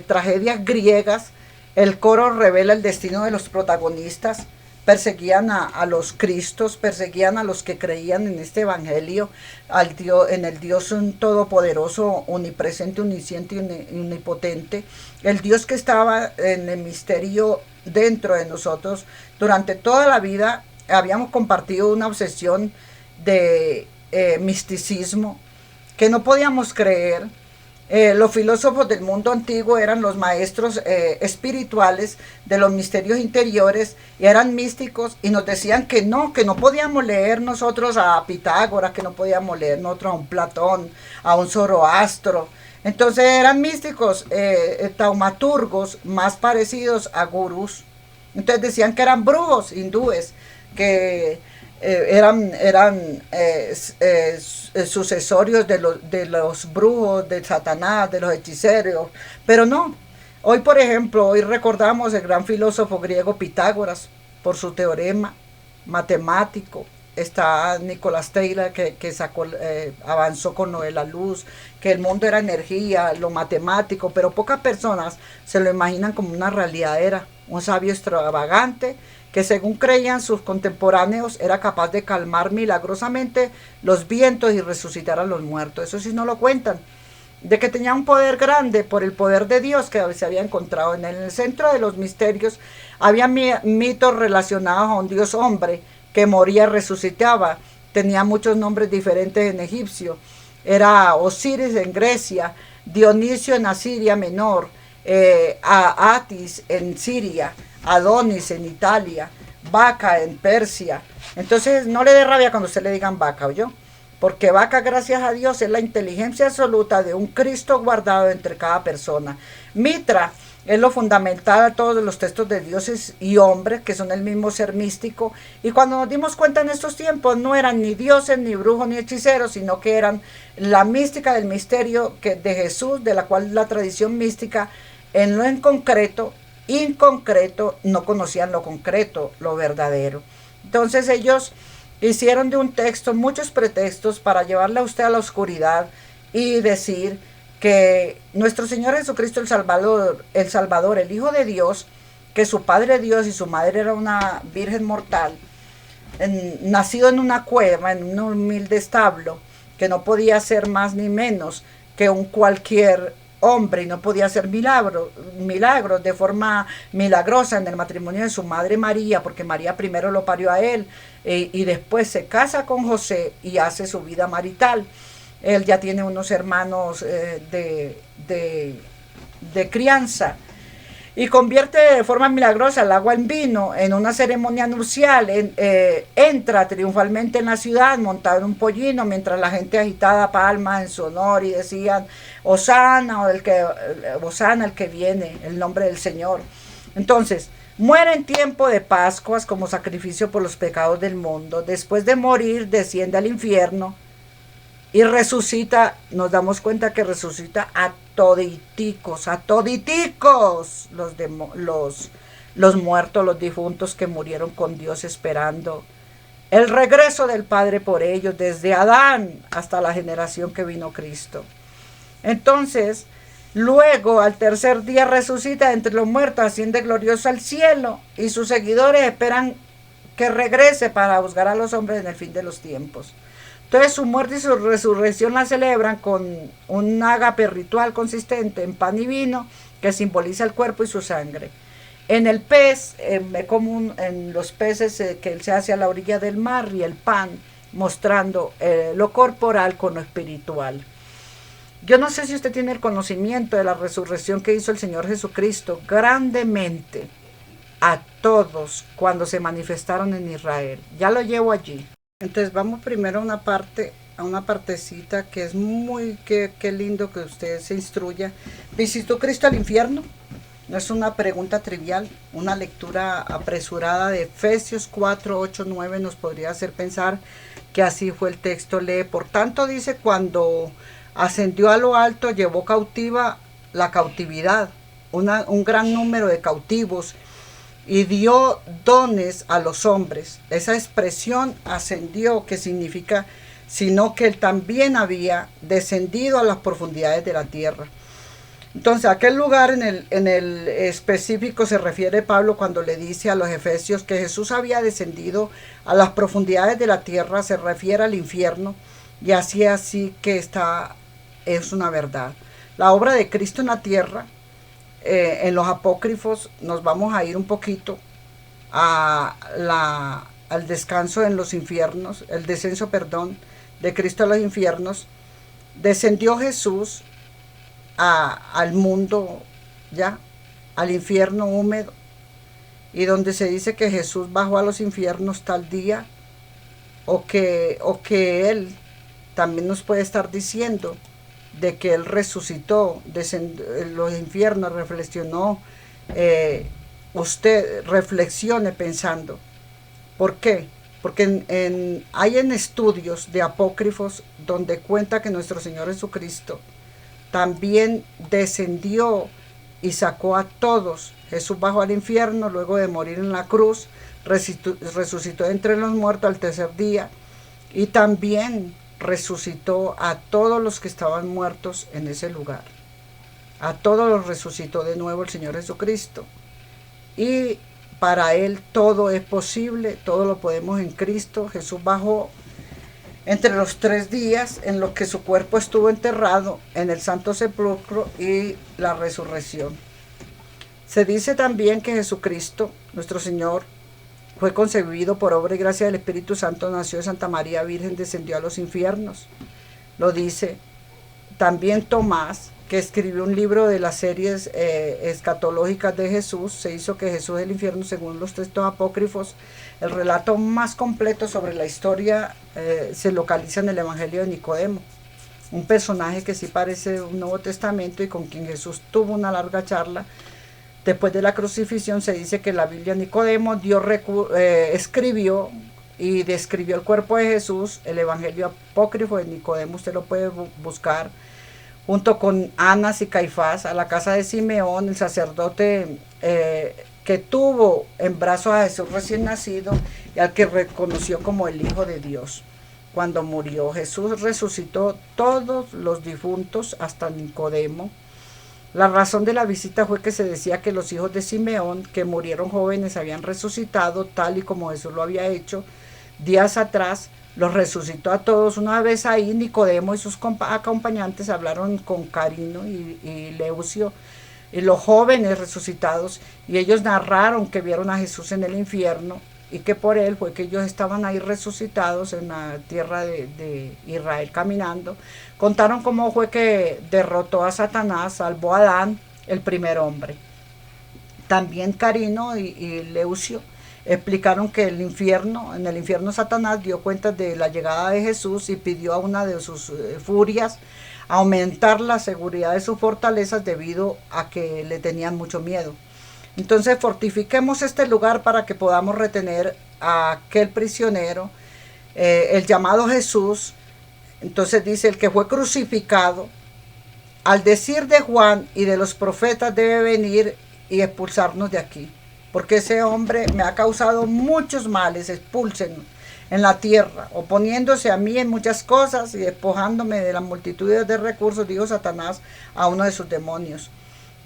tragedias griegas, el coro revela el destino de los protagonistas. Perseguían a los cristos, perseguían a los que creían en este evangelio, en el Dios todopoderoso, omnipresente, omnisciente y omnipotente, el Dios que estaba en el misterio dentro de nosotros. Durante toda la vida habíamos compartido una obsesión de misticismo, que no podíamos creer. Los filósofos del mundo antiguo eran los maestros espirituales de los misterios interiores y eran místicos y nos decían que no podíamos leer nosotros a Pitágoras, que no podíamos leer nosotros a un Platón, a un Zoroastro. Entonces eran místicos, taumaturgos más parecidos a gurús. Entonces decían que eran brujos hindúes, que eran sucesorios de los brujos, de Satanás, de los hechiceros, pero no. Hoy, por ejemplo, hoy recordamos el gran filósofo griego Pitágoras por su teorema matemático. Está Nicolás Tesla que sacó, avanzó con lo de la luz, que el mundo era energía, lo matemático, pero pocas personas se lo imaginan como una realidad. Era un sabio extravagante que, según creían sus contemporáneos, era capaz de calmar milagrosamente los vientos y resucitar a los muertos. Eso sí no lo cuentan. De que tenía un poder grande por el poder de Dios que se había encontrado en él. En el centro de los misterios había mitos relacionados a un Dios hombre que moría y resucitaba. Tenía muchos nombres diferentes en egipcio. Era Osiris en Grecia, Dionisio en Asiria Menor, Atis en Siria, Adonis en Italia, Vaca en Persia. Entonces no le dé rabia cuando usted le digan vaca, ¿oyó? Porque vaca, gracias a Dios, es la inteligencia absoluta de un Cristo guardado entre cada persona. Mitra es lo fundamental a todos los textos de dioses y hombres, que son el mismo ser místico. Y cuando nos dimos cuenta en estos tiempos, no eran ni dioses, ni brujos, ni hechiceros, sino que eran la mística del misterio de Jesús, de la cual la tradición mística, en lo inconcreto, no conocían lo concreto, lo verdadero. Entonces ellos hicieron de un texto muchos pretextos para llevarle a usted a la oscuridad y decir que nuestro Señor Jesucristo el Salvador, el Hijo de Dios, que su Padre Dios y su Madre era una virgen mortal, nacido en una cueva, en un humilde establo, que no podía ser más ni menos que un cualquier hombre y no podía hacer milagros de forma milagrosa en el matrimonio de su madre María, porque María primero lo parió a él y después se casa con José y hace su vida marital. Él ya tiene unos hermanos de crianza y convierte de forma milagrosa el agua en vino en una ceremonia nupcial. Entra triunfalmente en la ciudad montado en un pollino, mientras la gente agitaba palmas en su honor y decían Hosana, Hosana el que viene, el nombre del Señor. Entonces muere en tiempo de Pascuas como sacrificio por los pecados del mundo. Después de morir desciende al infierno y resucita. Nos damos cuenta que resucita a toditicos los muertos, los difuntos que murieron con Dios esperando el regreso del Padre por ellos, desde Adán hasta la generación que vino Cristo. Entonces, luego al tercer día resucita entre los muertos, asciende glorioso al cielo y sus seguidores esperan que regrese para juzgar a los hombres en el fin de los tiempos. Entonces su muerte y su resurrección la celebran con un ágape ritual consistente en pan y vino que simboliza el cuerpo y su sangre. En el pez, en los peces que él se hace a la orilla del mar, y el pan mostrando lo corporal con lo espiritual. Yo no sé si usted tiene el conocimiento de la resurrección que hizo el Señor Jesucristo grandemente a todos cuando se manifestaron en Israel. Ya lo llevo allí. Entonces vamos primero a una partecita que es qué lindo que usted se instruya. ¿Visitó Cristo al infierno? No es una pregunta trivial. Una lectura apresurada de Efesios 4, 8, 9 nos podría hacer pensar que así fue el texto. Lee, por tanto dice, cuando ascendió a lo alto, llevó cautiva la cautividad, un gran número de cautivos, y dio dones a los hombres. Esa expresión ascendió, que significa, sino que él también había descendido a las profundidades de la tierra. Entonces, a aquel lugar en el específico se refiere Pablo cuando le dice a los efesios que Jesús había descendido a las profundidades de la tierra, se refiere al infierno, y así que es una verdad. La obra de Cristo en la tierra, en los apócrifos, nos vamos a ir un poquito al descanso en los infiernos, el descenso, de Cristo a los infiernos. descendió Jesús al mundo, ya, al infierno húmedo, y donde se dice que Jesús bajó a los infiernos tal día, o que Él también nos puede estar diciendo de que Él resucitó, en los infiernos, reflexionó. Usted reflexione pensando. ¿Por qué? Porque hay en estudios de apócrifos donde cuenta que nuestro Señor Jesucristo también descendió y sacó a todos. Jesús bajó al infierno luego de morir en la cruz, resucitó entre los muertos al tercer día y también resucitó a todos los que estaban muertos en ese lugar. A todos los resucitó de nuevo el Señor Jesucristo. Y para Él todo es posible, todo lo podemos en Cristo. Jesús bajó entre los 3 días en los que su cuerpo estuvo enterrado en el Santo Sepulcro y la resurrección. Se dice también que Jesucristo, nuestro Señor, fue concebido por obra y gracia del Espíritu Santo, nació de Santa María Virgen, descendió a los infiernos. Lo dice también Tomás, que escribió un libro de las series escatológicas de Jesús. Se hizo que Jesús del infierno, según los textos apócrifos. El relato más completo sobre la historia se localiza en el Evangelio de Nicodemo, un personaje que sí parece un Nuevo Testamento y con quien Jesús tuvo una larga charla. Después de la crucifixión se dice que la Biblia Nicodemo escribió y describió el cuerpo de Jesús. El Evangelio apócrifo de Nicodemo usted lo puede buscar, junto con Anás y Caifás, a la casa de Simeón, el sacerdote que tuvo en brazos a Jesús recién nacido y al que reconoció como el Hijo de Dios. Cuando murió, Jesús resucitó todos los difuntos hasta Nicodemo. La razón de la visita fue que se decía que los hijos de Simeón, que murieron jóvenes, habían resucitado tal y como Jesús lo había hecho días atrás. Los resucitó a todos. Una vez ahí, Nicodemo y sus acompañantes hablaron con Carino y Leucio, y los jóvenes resucitados, y ellos narraron que vieron a Jesús en el infierno y que por él fue que ellos estaban ahí resucitados en la tierra de Israel caminando. Contaron cómo fue que derrotó a Satanás, salvó a Adán, el primer hombre. También Carino y Leucio explicaron que en el infierno Satanás dio cuenta de la llegada de Jesús y pidió a una de sus furias aumentar la seguridad de sus fortalezas debido a que le tenían mucho miedo. Entonces fortifiquemos este lugar para que podamos retener a aquel prisionero, el llamado Jesús. Entonces dice: el que fue crucificado, al decir de Juan y de los profetas, debe venir y expulsarnos de aquí, porque ese hombre me ha causado muchos males. Expúlsenos en la tierra, oponiéndose a mí en muchas cosas y despojándome de las multitudes de recursos, dijo Satanás a uno de sus demonios.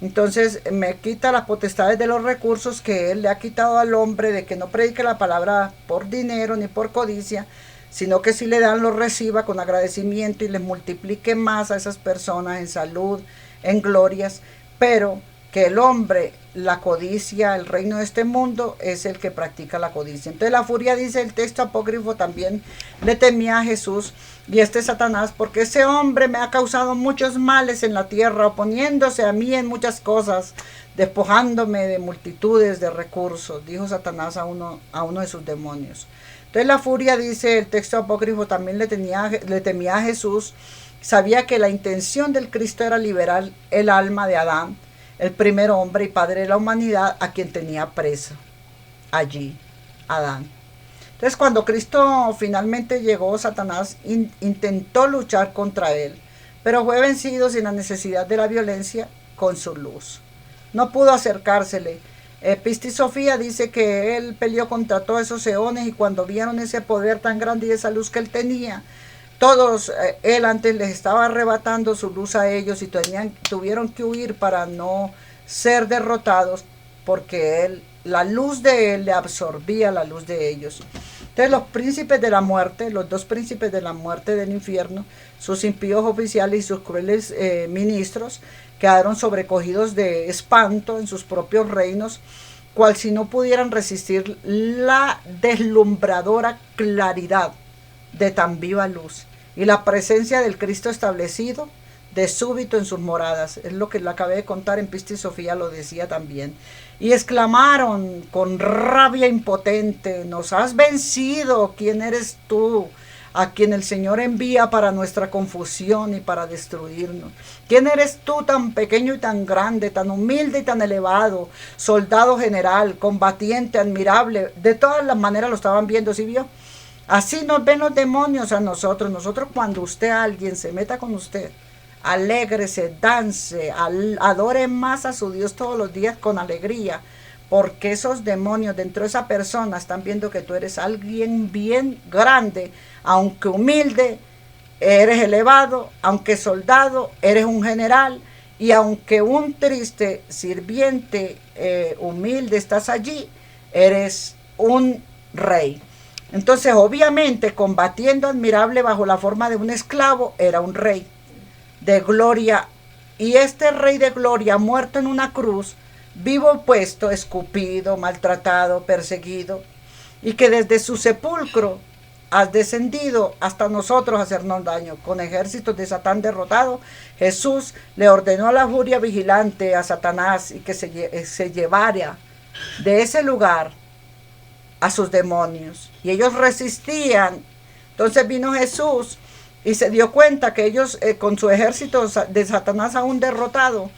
Entonces me quita las potestades de los recursos que él le ha quitado al hombre, de que no predique la palabra por dinero ni por codicia, sino que si le dan, lo reciba con agradecimiento y les multiplique más a esas personas en salud, en glorias. Pero que el hombre, la codicia, el reino de este mundo, es el que practica la codicia. Entonces la furia, dice el texto apócrifo, también le temía a Jesús y Satanás, porque ese hombre me ha causado muchos males en la tierra, oponiéndose a mí en muchas cosas, despojándome de multitudes de recursos, dijo Satanás a uno de sus demonios. Entonces la furia, dice el texto apócrifo, también le temía a Jesús. Sabía que la intención del Cristo era liberar el alma de Adán, el primer hombre y padre de la humanidad, a quien tenía preso allí, Adán. Entonces cuando Cristo finalmente llegó, Satanás intentó luchar contra él, pero fue vencido sin la necesidad de la violencia con su luz. No pudo acercársele. Pisti Sofía dice que él peleó contra todos esos eones, y cuando vieron ese poder tan grande y esa luz que él tenía, todos, él antes les estaba arrebatando su luz a ellos y tuvieron que huir para no ser derrotados, porque la luz de él le absorbía la luz de ellos. Entonces los príncipes de la muerte, los dos príncipes de la muerte del infierno, sus impíos oficiales y sus crueles ministros, quedaron sobrecogidos de espanto en sus propios reinos, cual si no pudieran resistir la deslumbradora claridad de tan viva luz. y la presencia del Cristo establecido de súbito en sus moradas. Es lo que le acabé de contar en Pista y Sofía, lo decía también. Y exclamaron con rabia impotente: nos has vencido. ¿Quién eres tú, a quien el Señor envía para nuestra confusión y para destruirnos? ¿Quién eres tú, tan pequeño y tan grande, tan humilde y tan elevado, soldado general, combatiente, admirable? De todas las maneras lo estaban viendo, ¿sí vio? Así nos ven los demonios a nosotros. Nosotros, cuando alguien se meta con usted, alégrese, dance, adore más a su Dios todos los días con alegría, porque esos demonios dentro de esa persona están viendo que tú eres alguien bien grande, aunque humilde, eres elevado, aunque soldado, eres un general, y aunque un triste sirviente humilde estás allí, eres un rey. Entonces, obviamente, combatiendo admirable bajo la forma de un esclavo, era un rey de gloria, y este rey de gloria, muerto en una cruz, vivo puesto, escupido, maltratado, perseguido, y que desde su sepulcro has descendido hasta nosotros a hacernos daño. Con ejércitos de Satán derrotado, Jesús le ordenó a la furia vigilante, a Satanás, y que se llevara de ese lugar a sus demonios, y ellos resistían. Entonces vino Jesús y se dio cuenta que ellos, con su ejército de Satanás aún derrotado,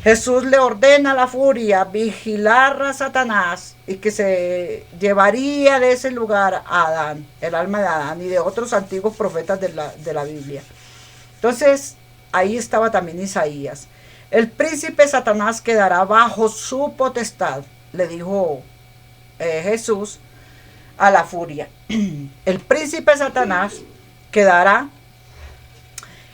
Jesús le ordena a la furia vigilar a Satanás, y que se llevaría de ese lugar a Adán, el alma de Adán y de otros antiguos profetas de la Biblia. Entonces ahí estaba también Isaías. El príncipe Satanás quedará bajo su potestad, le dijo Jesús a la furia. El príncipe Satanás quedará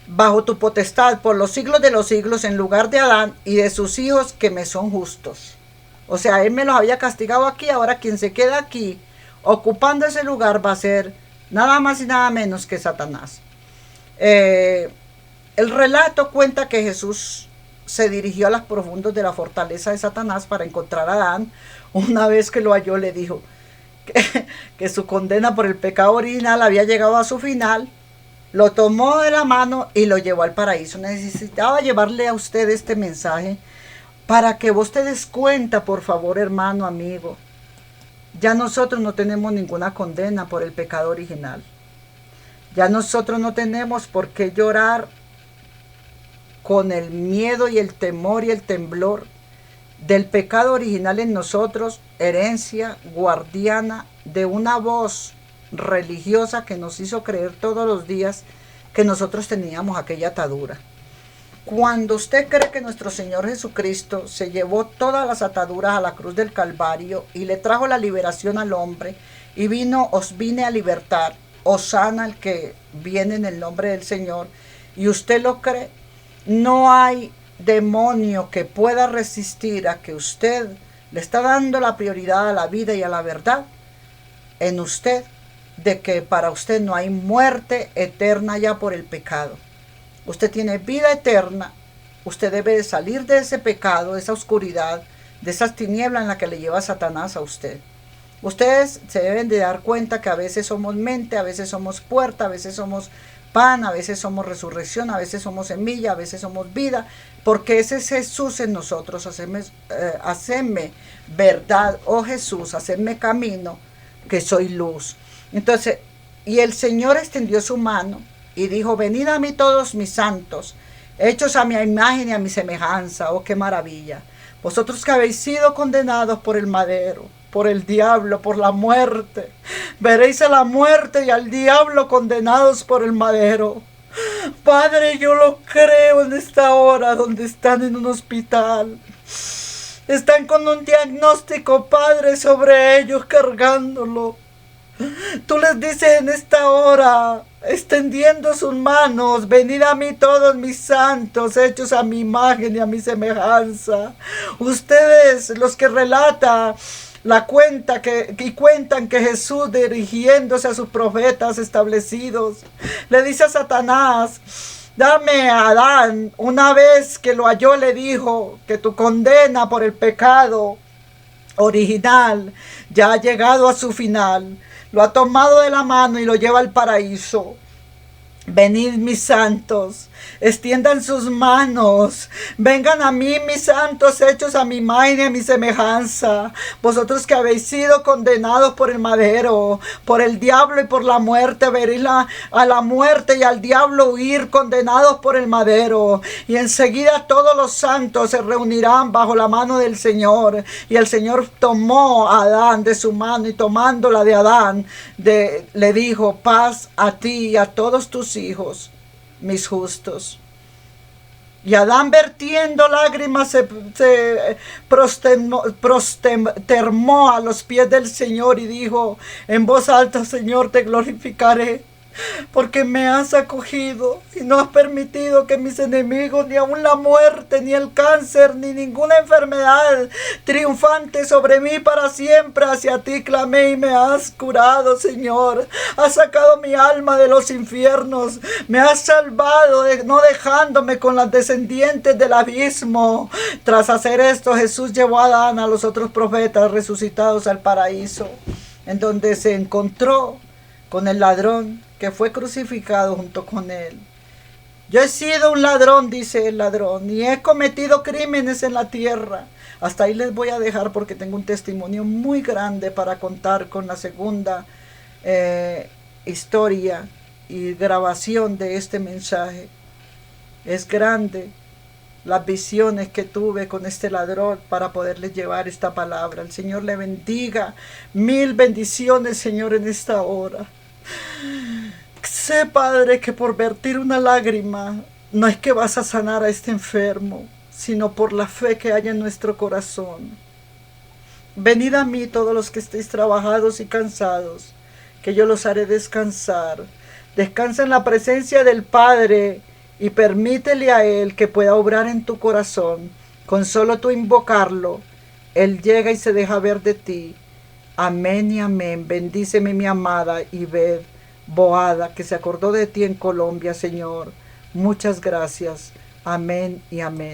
bajo tu potestad por los siglos de los siglos, en lugar de Adán y de sus hijos que me son justos. O sea, él me los había castigado aquí, ahora quien se queda aquí ocupando ese lugar va a ser nada más y nada menos que Satanás. El relato cuenta que Jesús se dirigió a los profundos de la fortaleza de Satanás para encontrar a Adán. Una vez que lo halló, le dijo que su condena por el pecado original había llegado a su final. Lo tomó de la mano y lo llevó al paraíso. Necesitaba llevarle a usted este mensaje para que vos te des cuenta, por favor, hermano, amigo. Ya nosotros no tenemos ninguna condena por el pecado original. Ya nosotros no tenemos por qué llorar con el miedo y el temor y el temblor del pecado original en nosotros, herencia guardiana de una voz religiosa que nos hizo creer todos los días que nosotros teníamos aquella atadura. Cuando usted cree que nuestro Señor Jesucristo se llevó todas las ataduras a la cruz del Calvario y le trajo la liberación al hombre, y os vine a libertar, hosana el que viene en el nombre del Señor, y usted lo cree, no hay demonio que pueda resistir a que usted le está dando la prioridad a la vida y a la verdad en usted, de que para usted no hay muerte eterna ya por el pecado. Usted tiene vida eterna. Usted debe de salir de ese pecado, de esa oscuridad, de esas tinieblas en la que le lleva Satanás a usted. Ustedes se deben de dar cuenta que a veces somos mente, a veces somos puerta, a veces somos pan, a veces somos resurrección, a veces somos semilla, a veces somos vida, porque ese es Jesús en nosotros. Hacedme verdad, oh Jesús, hacedme camino, que soy luz. Entonces, y el Señor extendió su mano y dijo: venid a mí todos mis santos, hechos a mi imagen y a mi semejanza. Oh, qué maravilla. Vosotros que habéis sido condenados por el madero, por el diablo, por la muerte, veréis a la muerte y al diablo condenados por el madero. Padre, yo lo creo en esta hora, donde están en un hospital. Están con un diagnóstico, Padre, sobre ellos, cargándolo. Tú les dices en esta hora, extendiendo sus manos: venid a mí todos mis santos, hechos a mi imagen y a mi semejanza. Ustedes, los que relatan cuentan que Jesús, dirigiéndose a sus profetas establecidos, le dice a Satanás: dame a Adán. Una vez que lo halló, le dijo que tu condena por el pecado original ya ha llegado a su final. Lo ha tomado de la mano y lo lleva al paraíso. Venid mis santos, extiendan sus manos, vengan a mí mis santos hechos a mi imagen y a mi semejanza, vosotros que habéis sido condenados por el madero, por el diablo y por la muerte, veréis a la muerte y al diablo huir, condenados por el madero, y enseguida todos los santos se reunirán bajo la mano del Señor, y el Señor tomó a Adán de su mano y tomándola de Adán, le dijo, paz a ti y a todos tus hijos, mis justos. Y Adán, vertiendo lágrimas, se prosternó a los pies del Señor y dijo en voz alta, Señor, te glorificaré, porque me has acogido y no has permitido que mis enemigos, ni aun la muerte, ni el cáncer, ni ninguna enfermedad triunfante sobre mí para siempre. Hacia ti clamé y me has curado, Señor. Has sacado mi alma de los infiernos, me has salvado, no dejándome con las descendientes del abismo. Tras hacer esto, Jesús llevó a Adán, a los otros profetas resucitados, al paraíso, en donde se encontró con el ladrón que fue crucificado junto con él. Yo he sido un ladrón, dice el ladrón, y he cometido crímenes en la tierra. Hasta ahí les voy a dejar porque tengo un testimonio muy grande para contar con la segunda historia y grabación de este mensaje. Es grande las visiones que tuve con este ladrón para poderles llevar esta palabra. El Señor le bendiga. Mil bendiciones, Señor, en esta hora. Sé, Padre, que por vertir una lágrima no es que vas a sanar a este enfermo, sino por la fe que hay en nuestro corazón. Venid a mí todos los que estéis trabajados y cansados, que yo los haré descansar. Descansa en la presencia del Padre y permítele a Él que pueda obrar en tu corazón. Con solo tú invocarlo, Él llega y se deja ver de ti. Amén y amén. Bendíceme, mi amada Ivette Boada, que se acordó de ti en Colombia, Señor. Muchas gracias. Amén y amén.